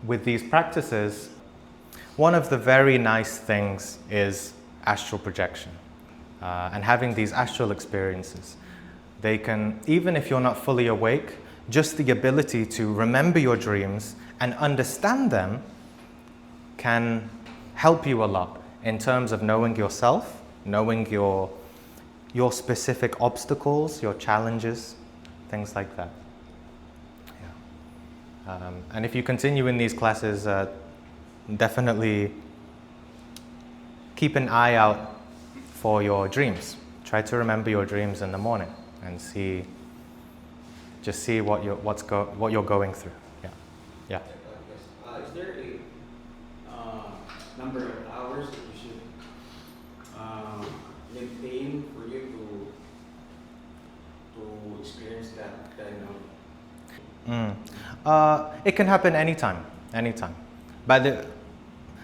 With these practices, one of the very nice things is astral projection. And having these astral experiences. They can, even if you're not fully awake, just the ability to remember your dreams and understand them can help you a lot in terms of knowing yourself, knowing your specific obstacles, your challenges, things like that. Yeah. And if you continue in these classes, definitely keep an eye out for your dreams. Try to remember your dreams in the morning and see what you're going through. Yeah. Yeah. Is there a number of hours that you should maintain for you to experience that kind of? It can happen anytime.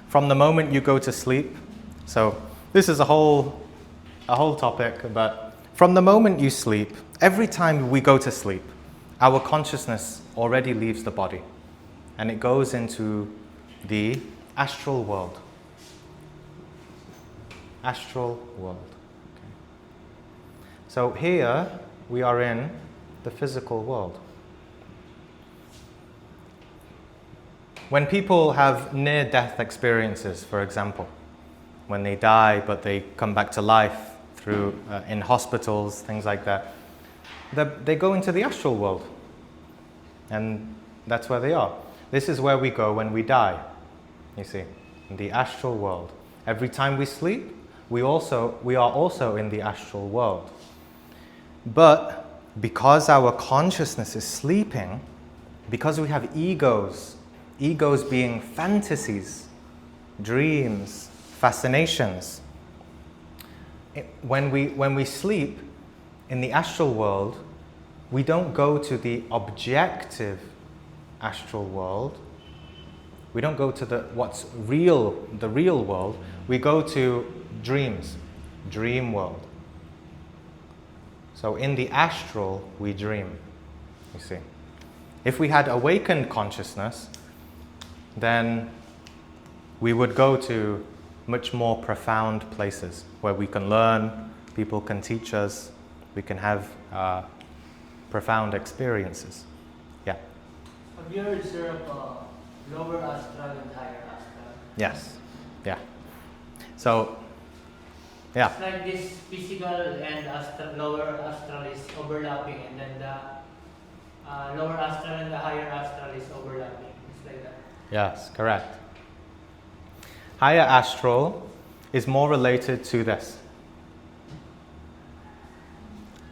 From the moment you go to sleep. So this is a whole topic, but from the moment you sleep, every time we go to sleep, our consciousness already leaves the body and it goes into the astral world. Astral world. Okay. So here we are in the physical world. When people have near-death experiences, for example, when they die but they come back to life through in hospitals, things like that, they go into the astral world, and that's where they are. This is where we go when we die, you see, in the astral world. Every time we sleep, we are also in the astral world. But because our consciousness is sleeping, because we have egos being fantasies, dreams, fascinations, when we sleep in the astral world, we don't go to the objective astral world. We don't go to the real world. We go to dreams, dream world. So in the astral, we dream, you see. If we had awakened consciousness, then we would go to much more profound places where we can learn, people can teach us, we can have profound experiences. Yeah. Have you heard, sir, of lower astral and higher astral? Yes. Yeah. So, yeah. It's like this physical and lower astral is overlapping, and then the lower astral and the higher astral is overlapping. It's like that. Yes, correct. Higher astral is more related to this,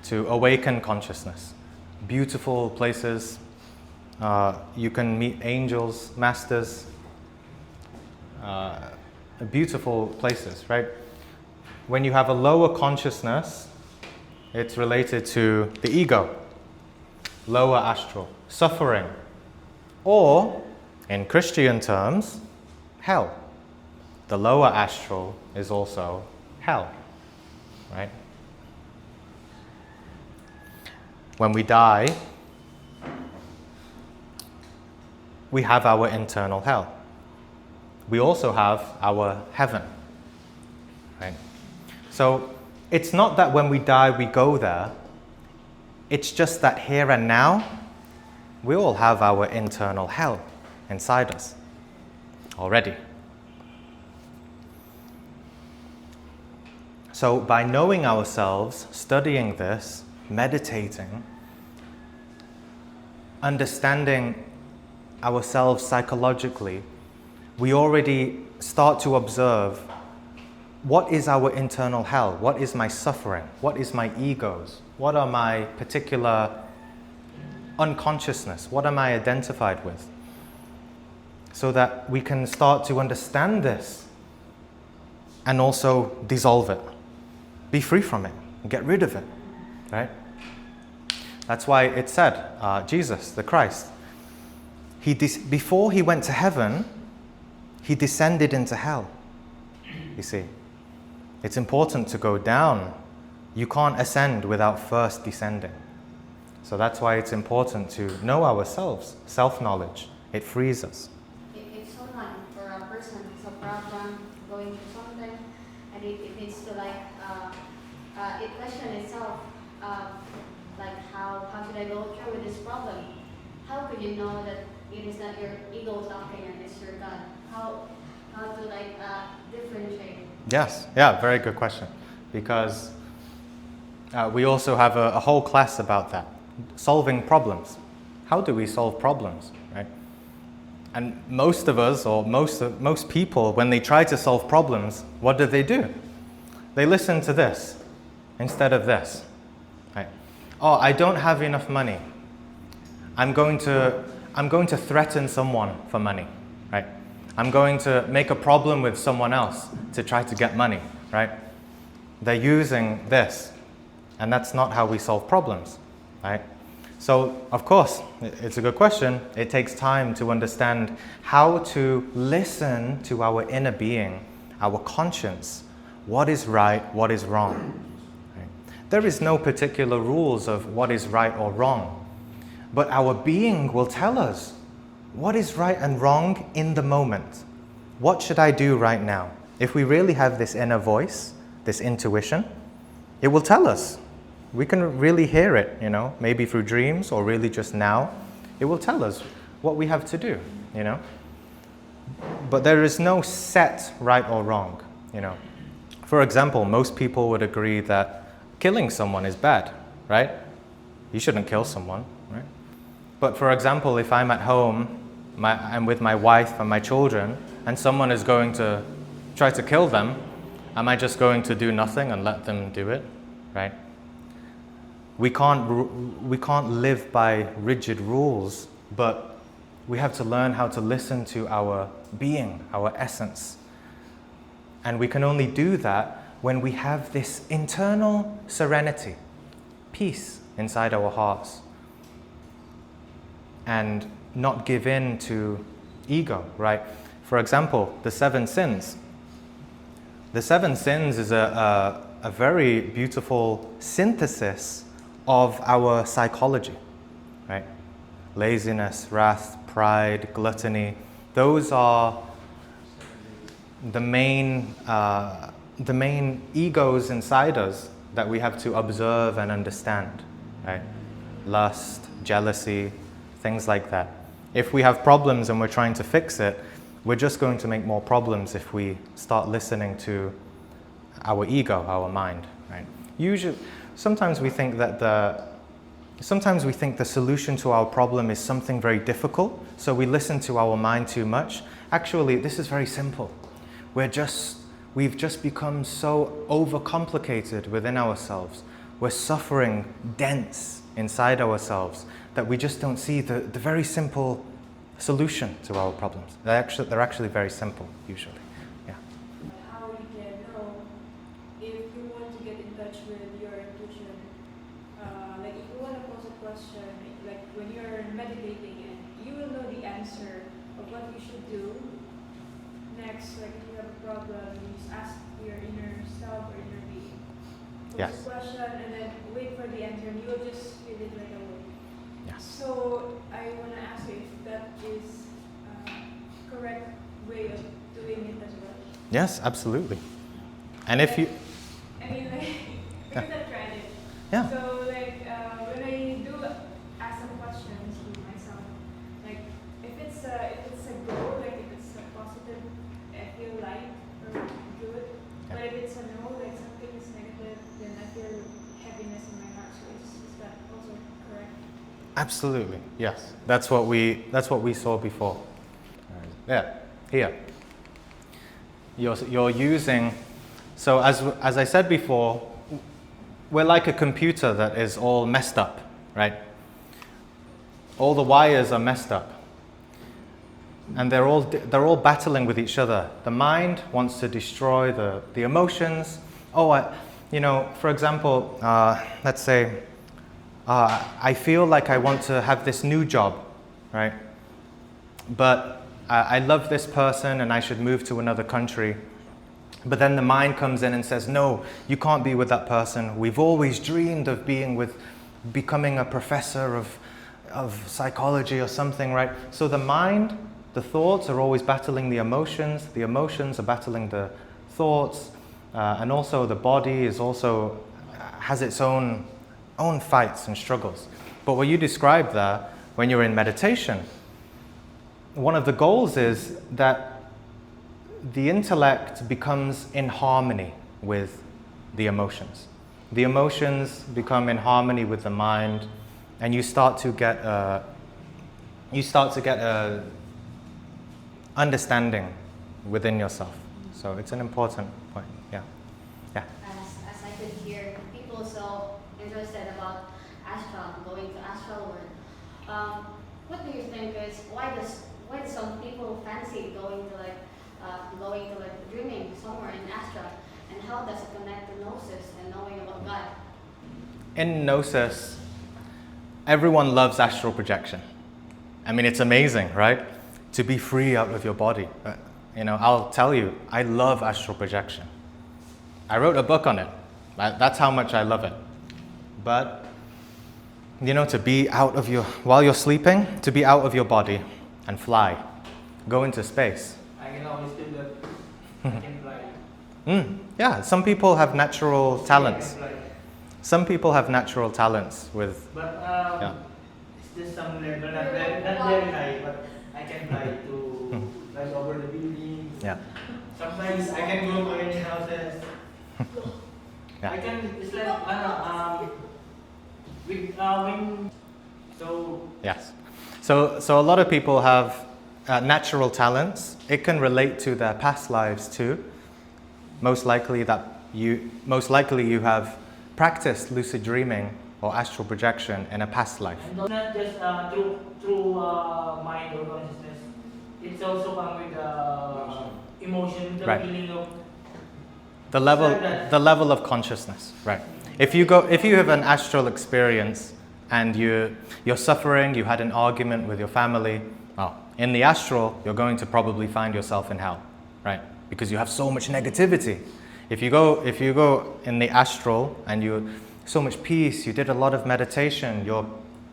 to awaken consciousness. Beautiful places, you can meet angels, masters, beautiful places, right? When you have a lower consciousness, it's related to the ego, lower astral, suffering, or in Christian terms, hell. The lower astral is also hell, right? When we die, we have our internal hell. we also have our heaven. Right? So it's not that when we die we go there. It's just that here and now, we all have our internal hell inside us already. So by knowing ourselves, studying this, meditating, understanding ourselves psychologically, we already start to observe what is our internal hell, what is my suffering, what is my egos, what are my particular unconsciousness, what am I identified with, so that we can start to understand this and also dissolve it, be free from it, get rid of it, right? That's why it said, Jesus, the Christ, before he went to heaven, he descended into hell. You see, it's important to go down. You can't ascend without first descending. So that's why it's important to know ourselves. Self-knowledge, it frees us. If someone or a person has a problem, going through something, and it needs to it question itself, like how should I go through with this problem? How could you know that it is not your ego talking and it's your God? How to differentiate? Yes, yeah, very good question. Because we also have a whole class about that. Solving problems. How do we solve problems, right? And most of us, or most people, when they try to solve problems, what do? They listen to this instead of this, right? Oh, I don't have enough money. I'm going to threaten someone for money, right? I'm going to make a problem with someone else to try to get money, right? They're using this, and that's not how we solve problems, right? So, of course, it's a good question. It takes time to understand how to listen to our inner being, our conscience. What is right, what is wrong? Right? There is no particular rules of what is right or wrong, but our being will tell us what is right and wrong in the moment. What should I do right now? If we really have this inner voice, this intuition, it will tell us. We can really hear it, maybe through dreams or really just now. It will tell us what we have to do, But there is no set right or wrong, For example, most people would agree that killing someone is bad, right? You shouldn't kill someone, right? But for example, if I'm at home, I'm with my wife and my children, and someone is going to try to kill them, am I just going to do nothing and let them do it, right? We can't live by rigid rules, but we have to learn how to listen to our being, our essence. And we can only do that when we have this internal serenity, peace inside our hearts, and not give in to ego, right? For example, the 7 sins. The 7 sins is a very beautiful synthesis of our psychology, right? Laziness, wrath, pride, gluttony. Those are the main egos inside us that we have to observe and understand, right? Lust, jealousy, things like that. If we have problems and we're trying to fix it, we're just going to make more problems if we start listening to our ego, our mind, right? Usually, sometimes we think the solution to our problem is something very difficult, so we listen to our mind too much. Actually, this is very simple. We've just become so overcomplicated within ourselves. We're suffering dense inside ourselves that we just don't see the very simple solution to our problems. They're actually very simple, usually. Yeah. How you can know if you want to get in touch with your intuition, like if you want to pose a question, like when you're meditating and you will know the answer of what you should do next, like if you have a problem, you just ask your inner self or inner being. Pose Yes. a question and then wait for the answer and you'll just feel it right away. Yes. So I want to ask you if that is correct way of doing it as well? Yes, absolutely. And if you, I mean, like, because I've tried it. yeah, So, like, when I do ask some questions to myself, like, if it's a go, like, if it's a positive, I feel light or good. Yeah. But if it's a no, like, something is negative, then I feel heaviness in my heart. So, is that also correct? absolutely, yes. That's what we saw before. Yeah, here. You're using, so as I said before, we're like a computer that is all messed up, right? All the wires are messed up. And they're all battling with each other. The mind wants to destroy the emotions. For example, let's say, I feel like I want to have this new job, right? But I love this person and I should move to another country. But then the mind comes in and says, no, you can't be with that person. We've always dreamed of becoming a professor of psychology or something, right? So the mind, the thoughts are always battling the emotions are battling the thoughts, and also the body has its own fights and struggles. But what you described there, when you're in meditation, one of the goals is that the intellect becomes in harmony with the emotions. The emotions become in harmony with the mind, and you start to get a understanding within yourself. So it's an important point. Yeah. As I could hear, people so interested about Astral, going to Astral world. What do you think is why do some people fancy going to dreaming somewhere in Astral, and how does it connect to Gnosis and knowing about God? In Gnosis, everyone loves astral projection. I mean, it's amazing, right? To be free out of your body. I'll tell you, I love astral projection. I wrote a book on it. That's how much I love it. But, to be while you're sleeping, to be out of your body and fly, go into space. I can always do that. I can fly. Yeah, some people have natural talents. I can fly. Some people have natural talents with, But yeah. it's just some level, not very high, but I can fly to fly over the building. Yeah. Sometimes I can go to any houses. Yeah. I can, it's like, when, so. Yes. So a lot of people have natural talents. It can relate to their past lives too. Most likely you have practiced lucid dreaming or astral projection in a past life. And not just through mind or consciousness. It's also come with emotion, the Right. feeling of The level of consciousness, right? If you have an astral experience and you're suffering, you had an argument with your family, well, in the astral, you're going to probably find yourself in hell, right? Because you have so much negativity. If you go in the astral and you so much peace, you did a lot of meditation, you're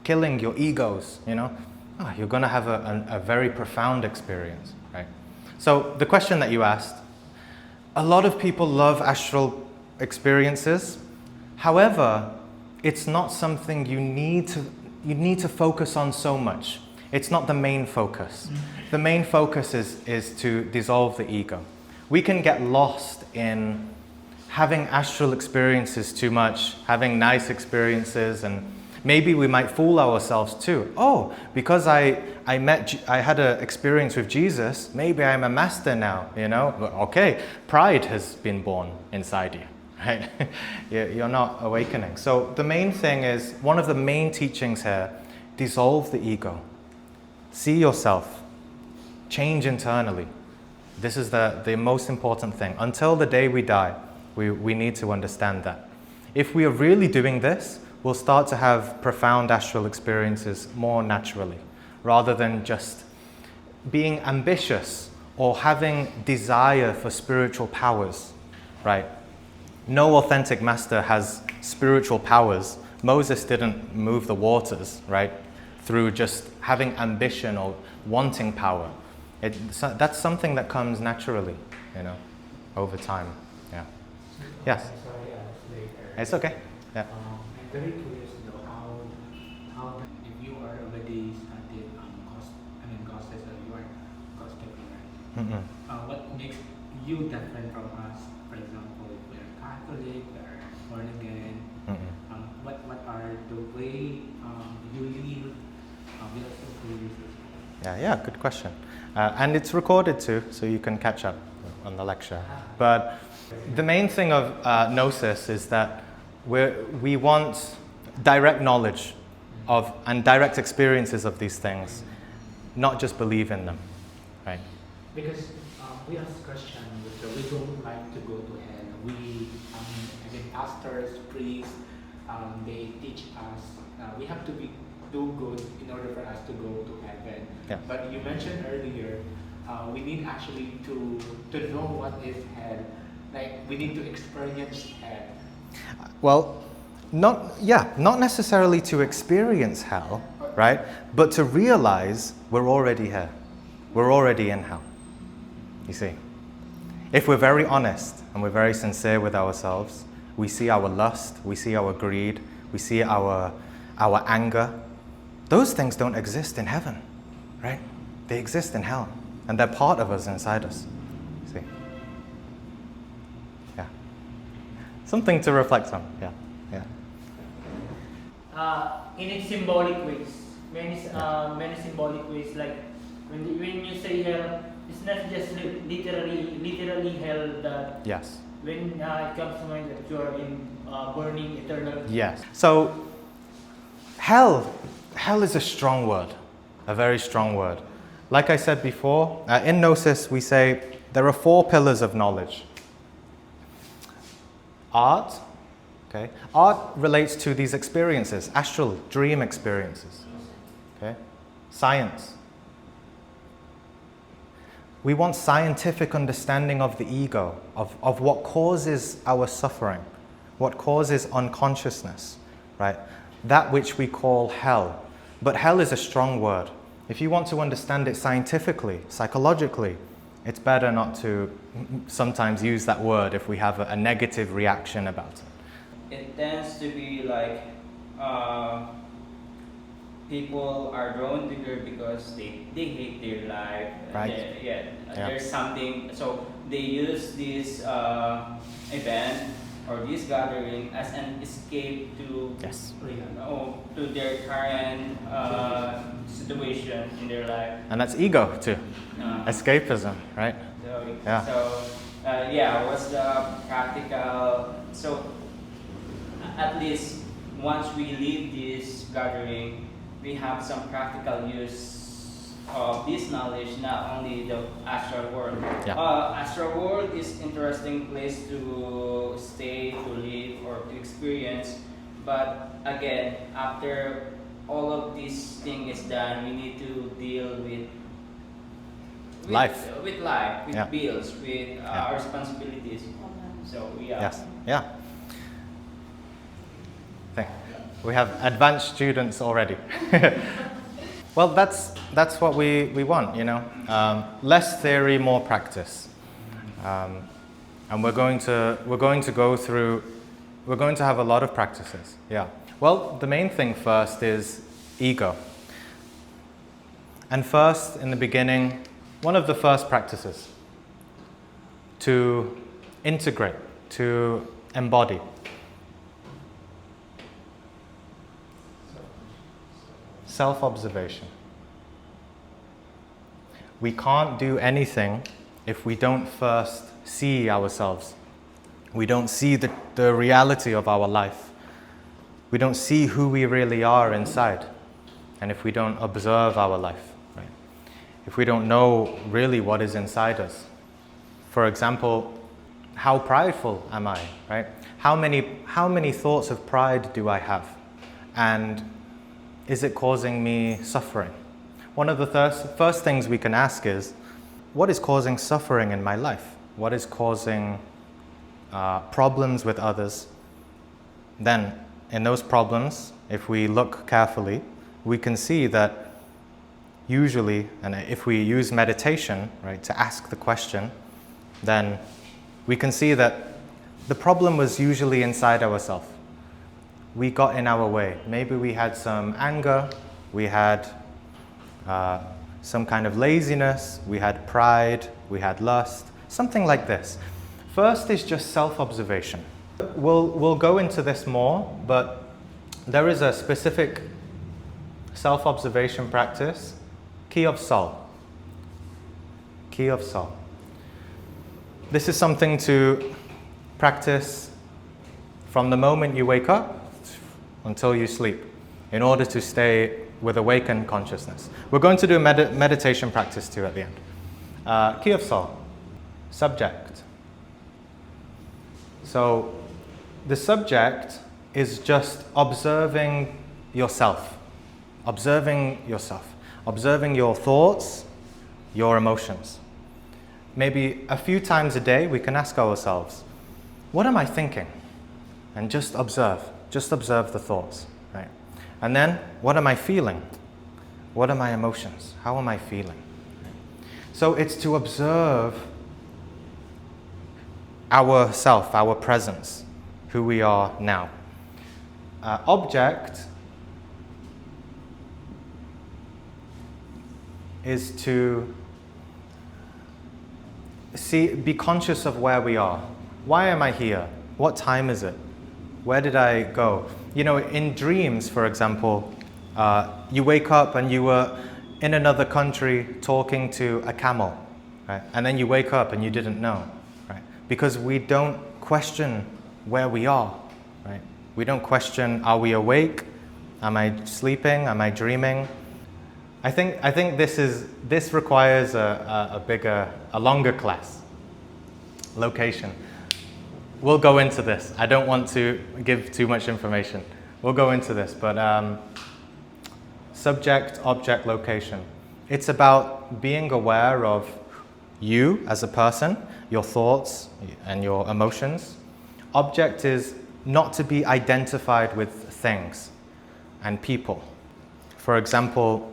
killing your egos, you're going to have a very profound experience, right? So the question that you asked, a lot of people love astral experiences. However, it's not something you need to focus on so much. It's not the main focus. The main focus is to dissolve the ego. We can get lost in having astral experiences too much, having nice experiences, and maybe we might fool ourselves too. Oh, because I had an experience with Jesus, maybe I'm a master now, Okay, pride has been born inside you, right? You're not awakening. So the main thing is, one of the main teachings here, dissolve the ego. See yourself. Change internally. This is the most important thing. Until the day we die, we need to understand that. If we are really doing this, we'll start to have profound astral experiences more naturally, rather than just being ambitious or having desire for spiritual powers, right? No authentic master has spiritual powers. Moses didn't move the waters, right? Through just having ambition or wanting power. That's something that comes naturally, you know, over time. Yeah. Yes. Sorry, later. It's okay. Yeah. I'm very curious though how if you are already studied Gnosis or you are Gnostic, right? Mm-mm. What makes you different from us? For example, if we are Catholic, we are born again. Mm-mm. What are the way you live? We are so curious. Yeah, good question. And it's recorded too, so you can catch up on the lecture. But the main thing of Gnosis is that we want direct knowledge of and direct experiences of these things, not just believe in them, right? Because we as Christians, we don't like to go to hell. Pastors, priests, they teach us we have to do good in order for us to go to heaven. Yeah. But you mentioned earlier, we need actually to know what is hell. Like we need to experience hell. Well, not necessarily to experience hell, right? But to realize we're already here. We're already in hell. You see? If we're very honest and we're very sincere with ourselves, we see our lust, we see our greed, we see our anger. Those things don't exist in heaven, right? They exist in hell, and they're part of us inside us. See? Yeah. Something to reflect on. Yeah. In its symbolic ways, many symbolic ways, like when you say hell, it's not just literally hell that Yes. when it comes to mind that you are in burning eternal. Yes. So, hell is a strong word, a very strong word. Like I said before, in Gnosis we say there are 4 pillars of knowledge. Art, okay? Art relates to these experiences, astral, dream experiences. Okay? Science. We want scientific understanding of the ego, of what causes our suffering, what causes unconsciousness, right? That which we call hell. But hell is a strong word. If you want to understand it scientifically, psychologically, it's better not to sometimes use that word if we have a negative reaction about it. It tends to be like people are drawn to there because they hate their life. Right. Yeah. There's something, so they use this event or this gathering as an escape to Yes. To their current situation in their life. And that's ego too. Escapism, right? What's the practical? So at least once we leave this gathering, we have some practical use of this knowledge, not only the astral world. Yeah. Astral world is interesting place to stay, to live, or to experience. But again, after all of this thing is done, we need to deal with life, with bills, with our responsibilities. So Yes. Yeah. We have advanced students already. Well, that's what we want, you know. Less theory, more practice. And we're going to go through. We're going to have a lot of practices. Yeah. Well, the main thing first is ego. And first, in the beginning, one of the first practices to integrate, to embody. Self-observation. We can't do anything if we don't first see ourselves. We don't see the reality of our life. We don't see who we really are inside. And if we don't observe our life, right? If we don't know really what is inside us. For example, how prideful am I, right? How many thoughts of pride do I have? And is it causing me suffering? One of the first things we can ask is, what is causing suffering in my life? What is causing problems with others? Then, in those problems, if we look carefully, we can see that usually, and if we use meditation, right, to ask the question, then we can see that the problem was usually inside ourselves. We got in our way. Maybe we had some anger, we had some kind of laziness, we had pride, we had lust, something like this. First is just self-observation. We'll go into this more, but there is a specific self-observation practice, key of Sol. Key of Sol. This is something to practice from the moment you wake up until you sleep, in order to stay with awakened consciousness. We're going to do a meditation practice too at the end. Key of Sol, subject. So the subject is just observing yourself, observing your thoughts, your emotions. Maybe a few times a day we can ask ourselves, what am I thinking? And just observe the thoughts, right? And then, what am I feeling? What are my emotions? How am I feeling? So it's to observe ourself, our presence, who we are now. Object is to be conscious of where we are. Why am I here? What time is it? Where did I go? You know, in dreams, for example, you wake up and you were in another country talking to a camel, right? And then you wake up and you didn't know, right? Because we don't question where we are, right? We don't question, are we awake? Am I sleeping? Am I dreaming? I think this requires a longer class. Location. We'll go into this. I don't want to give too much information. We'll go into this, but subject, object, location. It's about being aware of you as a person, your thoughts and your emotions. Object is not to be identified with things and people. For example,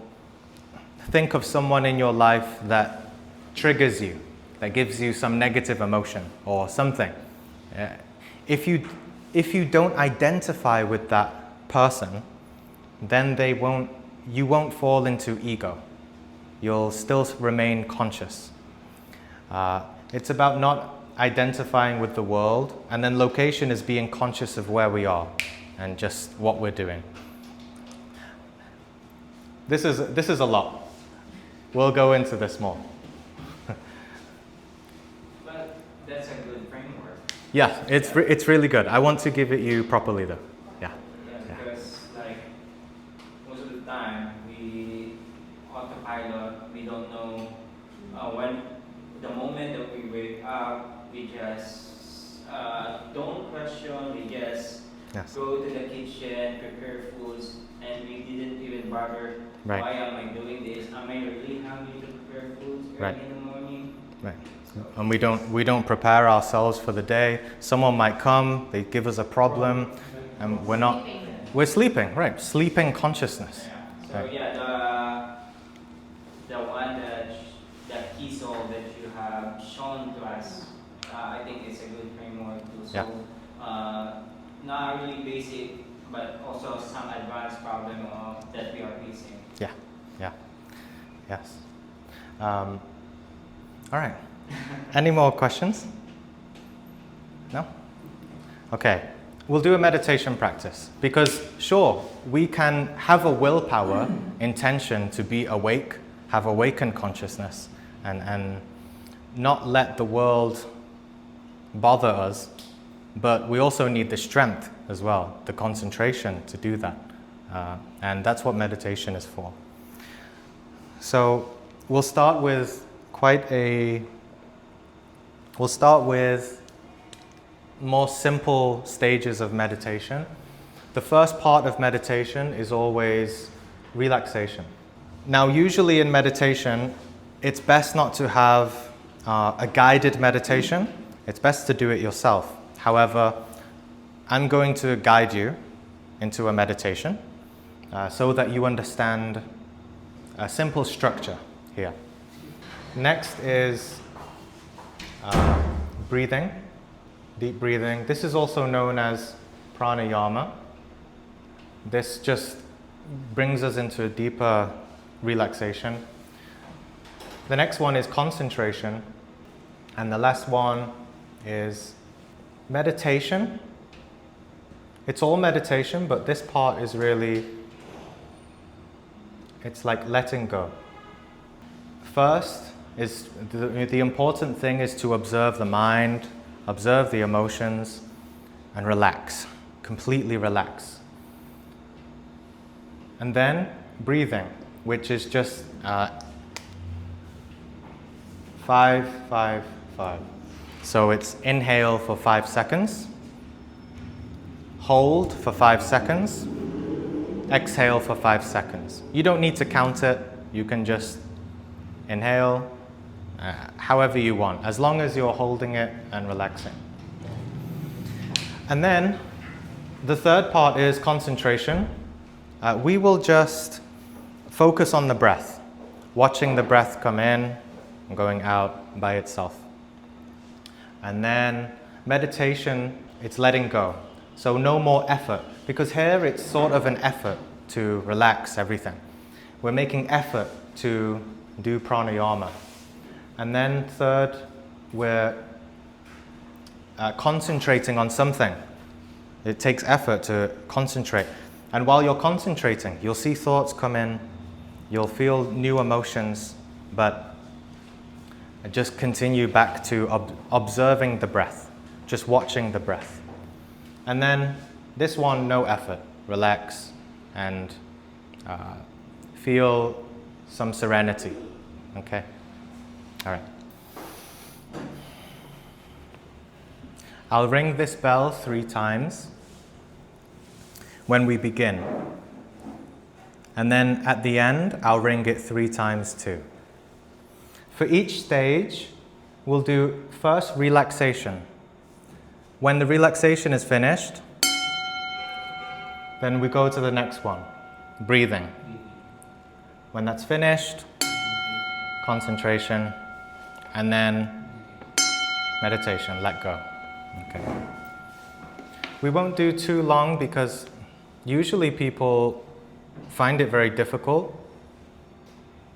think of someone in your life that triggers you, that gives you some negative emotion or something. If you don't identify with that person, then you won't fall into ego. You'll still remain conscious. It's about not identifying with the world, and then location is being conscious of where we are and just what we're doing. This is a lot. We'll go into this more. But that's a good framework. Yeah, it's really good. I want to give it you properly though. Yeah. Yeah, because like most of the time we autopilot, we don't know when the moment that we wake up, we just don't question, we just go to the kitchen, prepare foods, and we didn't even bother. Right. Why am I doing this? Am I really hungry to prepare foods early in the morning? Right. And we don't prepare ourselves for the day. Someone might come, they give us a problem, and we're sleeping, right? Sleeping consciousness. Yeah. So right. yeah, the one that key soul that you have shown to us, I think it's a good framework to solve not really basic, but also some advanced problem that we are facing. Yeah. Yes. All right. Any more questions? No? Okay. We'll do a meditation practice because, sure, we can have a willpower, intention to be awake, have awakened consciousness, and not let the world bother us, but we also need the strength as well, the concentration to do that. And that's what meditation is for. So we'll start with more simple stages of meditation. The first part of meditation is always relaxation. Now, usually in meditation, it's best not to have a guided meditation. It's best to do it yourself. However, I'm going to guide you into a meditation so that you understand a simple structure here. Next is breathing, deep breathing. This is also known as pranayama. This just brings us into a deeper relaxation. The next one is concentration. And the last one is meditation. It's all meditation, but this part is really, it's like letting go. First is the important thing is to observe the mind, observe the emotions, and relax, completely relax. And then breathing, which is just 5, 5, 5. So it's inhale for 5 seconds, hold for 5 seconds, exhale for 5 seconds. You don't need to count it, you can just inhale however you want, as long as you're holding it and relaxing. And then the third part is concentration. We will just focus on the breath, watching the breath come in and going out by itself. And then meditation, it's letting go. So no more effort, because here it's sort of an effort to relax everything. We're making effort to do pranayama. And then third, we're concentrating on something. It takes effort to concentrate. And while you're concentrating, you'll see thoughts come in, you'll feel new emotions, but just continue back to observing the breath, just watching the breath. And then this one, no effort, relax and feel some serenity, okay? All right. I'll ring this bell 3 times when we begin. And then at the end, I'll ring it 3 times too. For each stage, we'll do first relaxation. When the relaxation is finished, then we go to the next one, breathing. When that's finished, concentration, and then meditation, let go. Okay. We won't do too long because usually people find it very difficult,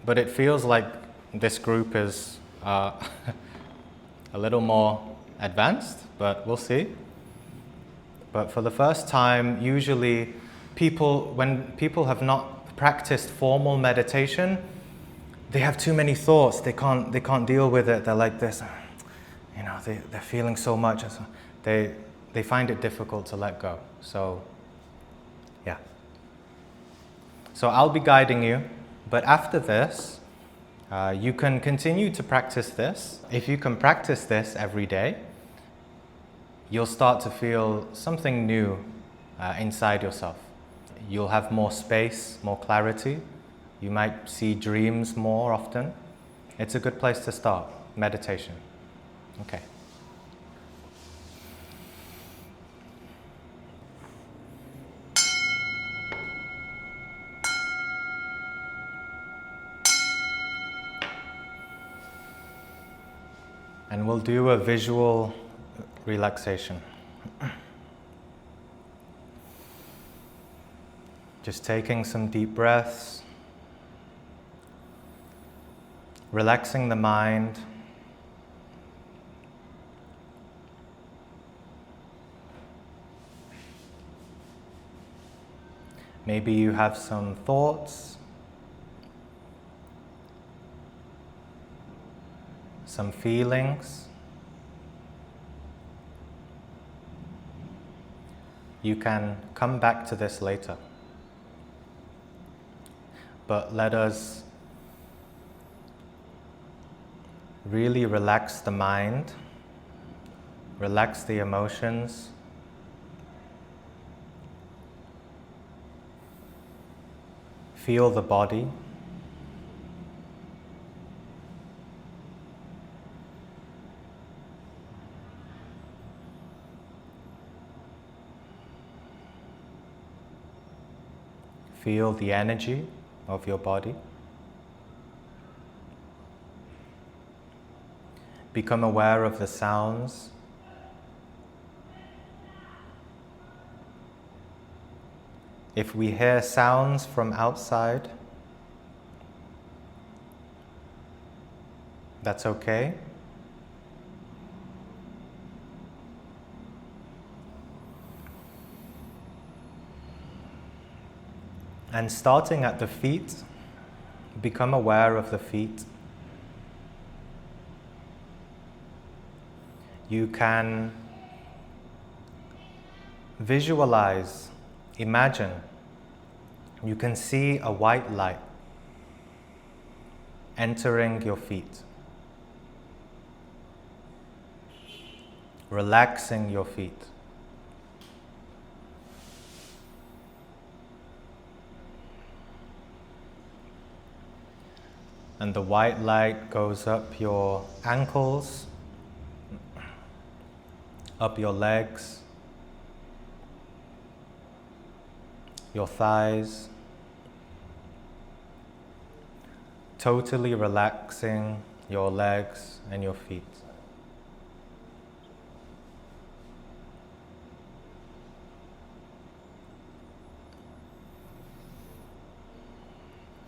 but it feels like this group is a little more advanced, but we'll see. But for the first time, usually when people have not practiced formal meditation, they have too many thoughts. They can't deal with it. They're like this, you know, they're feeling so much. They find it difficult to let go. So, yeah. So I'll be guiding you, but after this, you can continue to practice this. If you can practice this every day, you'll start to feel something new inside yourself. You'll have more space, more clarity. You might see dreams more often. It's a good place to start, meditation. Okay. And we'll do a visual relaxation. Just taking some deep breaths, relaxing the mind, maybe you have some thoughts, some feelings. You can come back to this later. But let us really relax the mind, relax the emotions, feel the body. Feel the energy of your body. become aware of the sounds. If we hear sounds from outside, that's okay. And starting at the feet, become aware of the feet. You can visualize, imagine, you can see a white light entering your feet, relaxing your feet. And the white light goes up your ankles, up your legs, your thighs, totally relaxing your legs and your feet.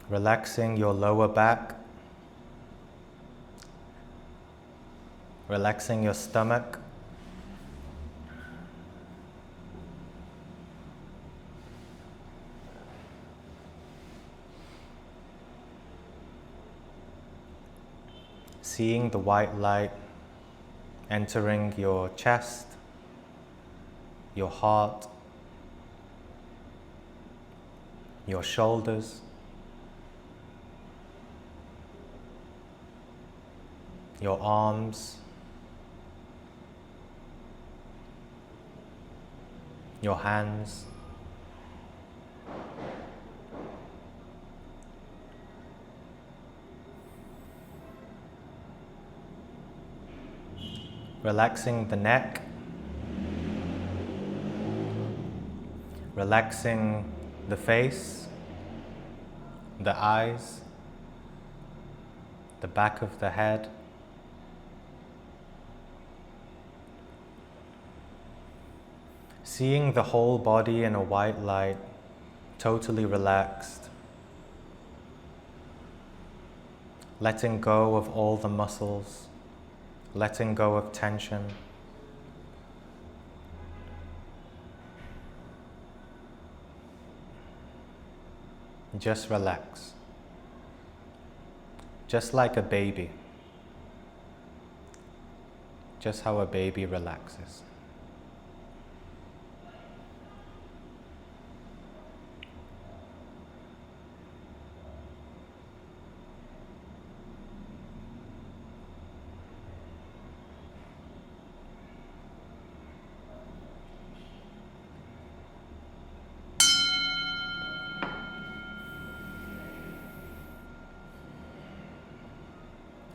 Relaxing your lower back, relaxing your stomach, seeing the white light entering your chest, your heart, your shoulders, your arms, your hands, relaxing the neck, relaxing the face, the eyes, the back of the head, seeing the whole body in a white light, totally relaxed, letting go of all the muscles, letting go of tension. Just relax. Just like a baby. Just how a baby relaxes.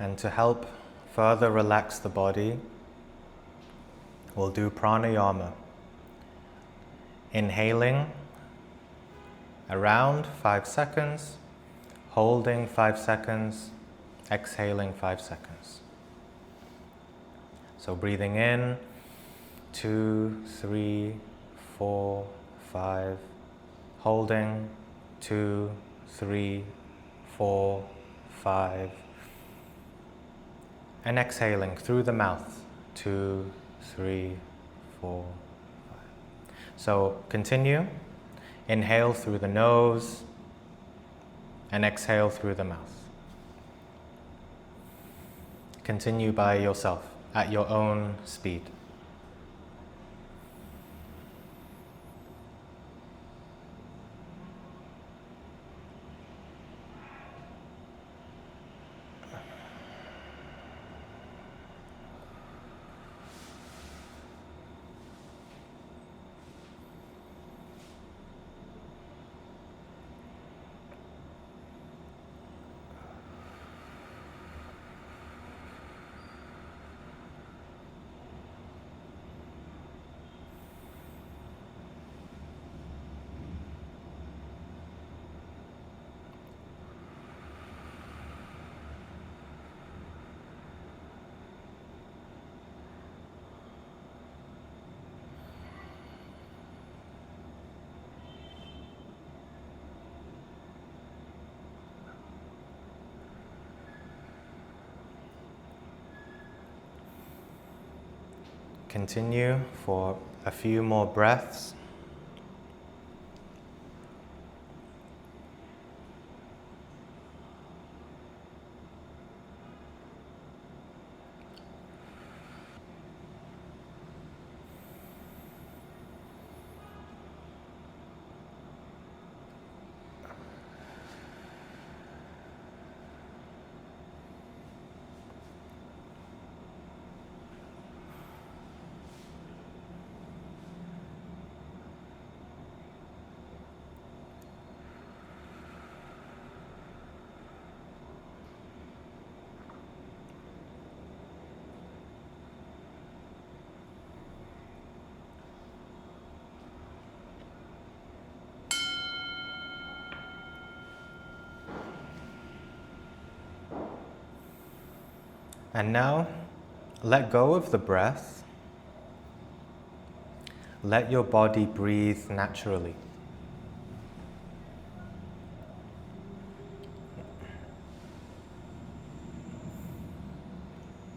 And to help further relax the body, we'll do pranayama. Inhaling around 5 seconds, holding 5 seconds, exhaling 5 seconds. So breathing in, 2, 3, 4, 5, holding, 2, 3, 4, 5, and exhaling through the mouth, 2, 3, 4, 5. So continue, inhale through the nose and exhale through the mouth. Continue by yourself at your own speed. continue for a few more breaths. And now, let go of the breath. Let your body breathe naturally.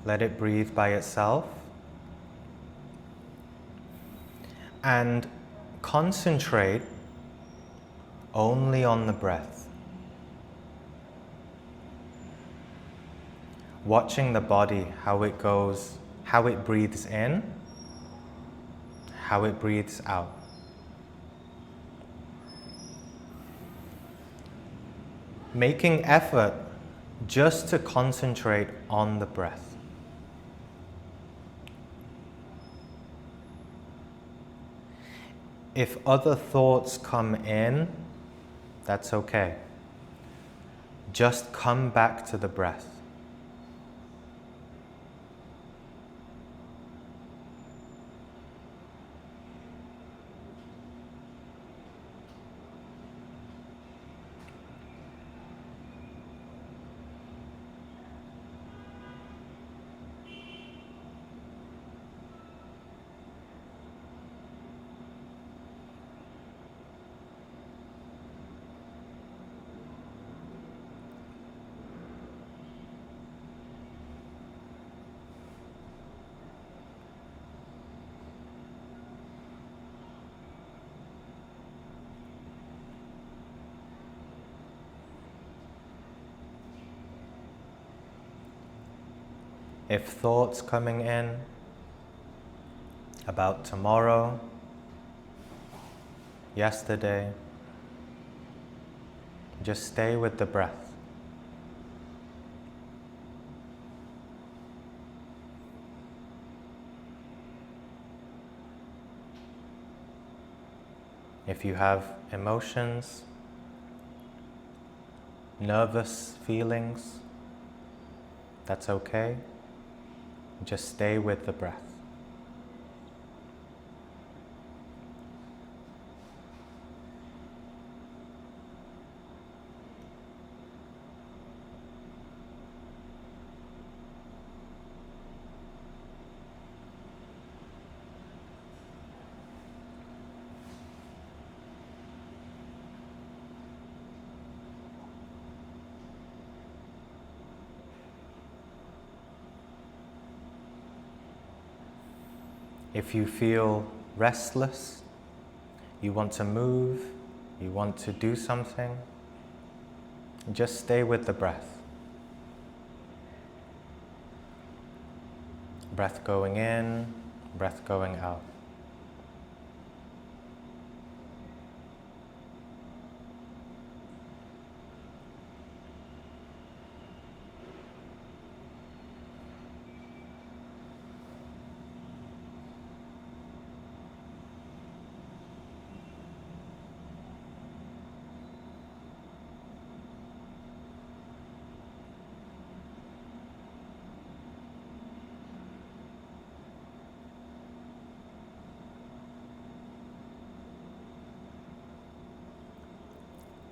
Let it breathe by itself. And concentrate only on the breath. Watching the body, how it goes, how it breathes in, how it breathes out. Making effort just to concentrate on the breath. If other thoughts come in, that's okay. Just come back to the breath. If thoughts coming in about tomorrow, yesterday, just stay with the breath. If you have emotions, nervous feelings, that's okay. Just stay with the breath. If you feel restless, you want to move, you want to do something, just stay with the breath. Breath going in, breath going out.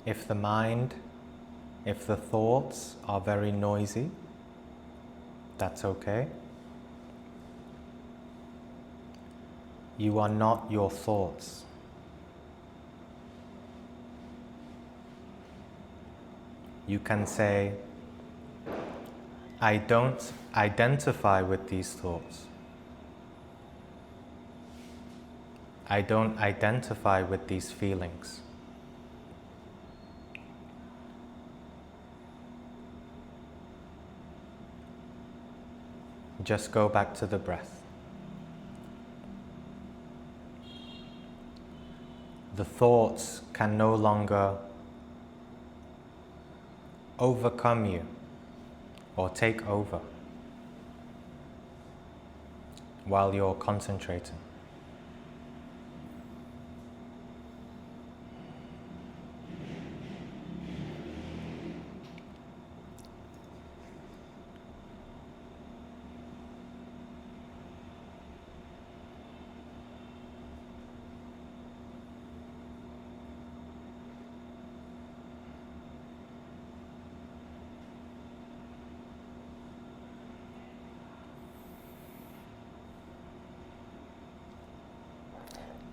If the mind, if the thoughts are very noisy, that's okay. You are not your thoughts. You can say, I don't identify with these thoughts. I don't identify with these feelings. Just go back to the breath. The thoughts can no longer overcome you or take over while you're concentrating.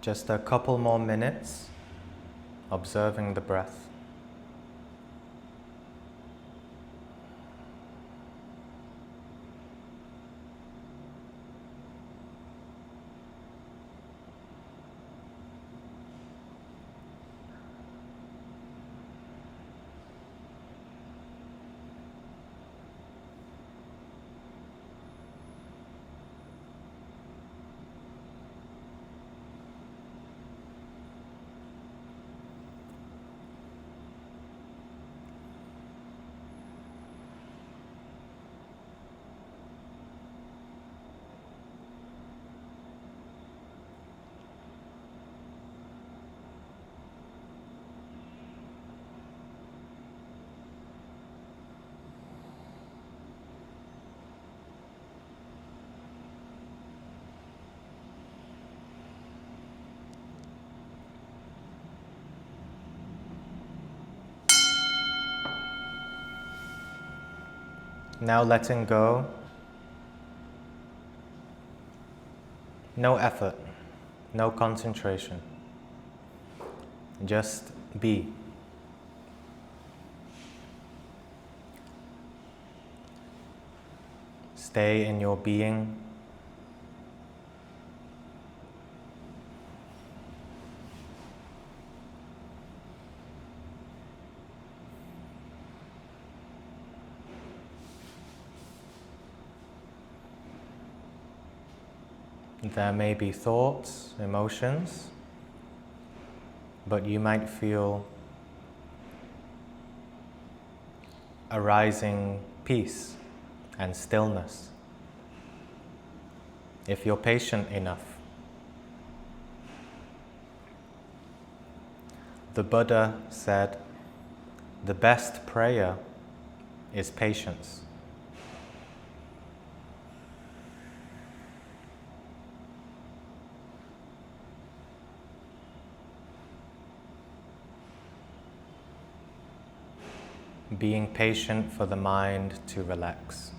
Just a couple more minutes observing the breath. Now letting go. No effort, no concentration. Just be. Stay in your being. There may be thoughts, emotions, but you might feel arising peace and stillness if you're patient enough. The Buddha said, the best prayer is patience. Being patient for the mind to relax.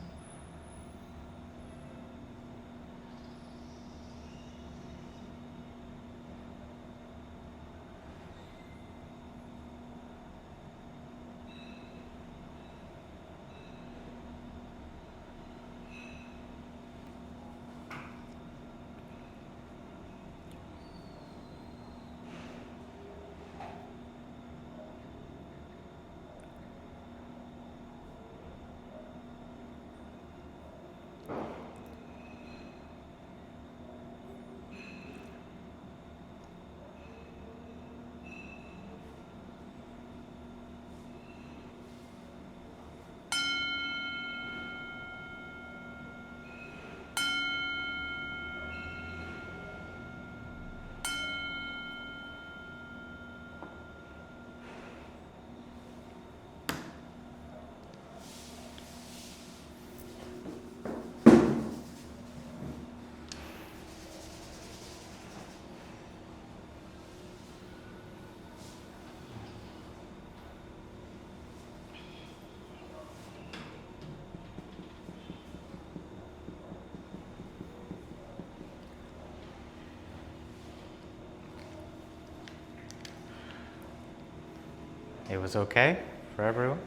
It was okay for everyone?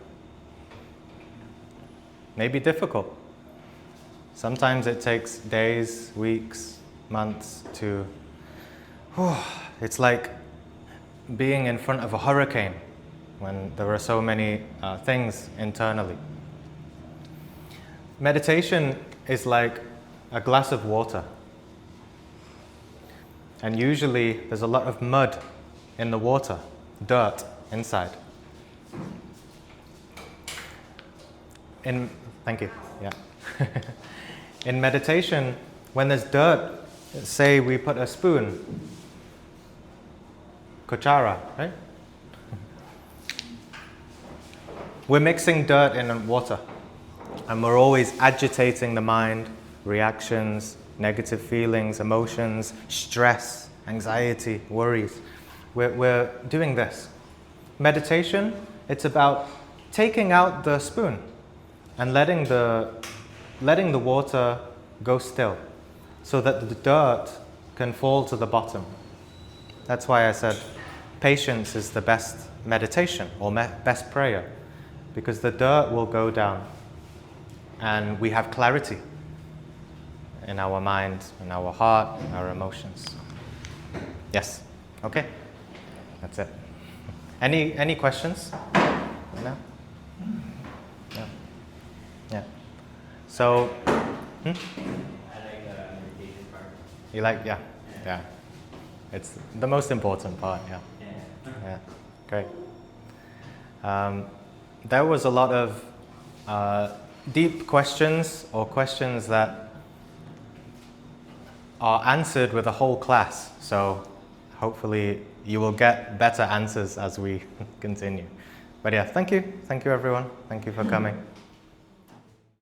Maybe difficult. Sometimes it takes days, weeks, months to it's like being in front of a hurricane when there are so many things internally. Meditation is like a glass of water. And usually there's a lot of mud in the water, dirt inside. Thank you. Yeah. In meditation, when there's dirt, say we put a spoon, kochara, right? We're mixing dirt in water, and we're always agitating the mind, reactions, negative feelings, emotions, stress, anxiety, worries. We're doing this. Meditation, it's about taking out the spoon and letting the water go still so that the dirt can fall to the bottom. That's why I said patience is the best meditation or best prayer, because the dirt will go down and we have clarity in our mind, in our heart, our emotions. Yes? Okay? That's it. Any questions? No? No? Yeah. So, I like the meditation part. you like, yeah. It's the most important part, yeah. Yeah, great. There was a lot of deep questions or questions that are answered with a whole class. So hopefully you will get better answers as we continue. But yeah, thank you. Thank you, everyone. Thank you for coming.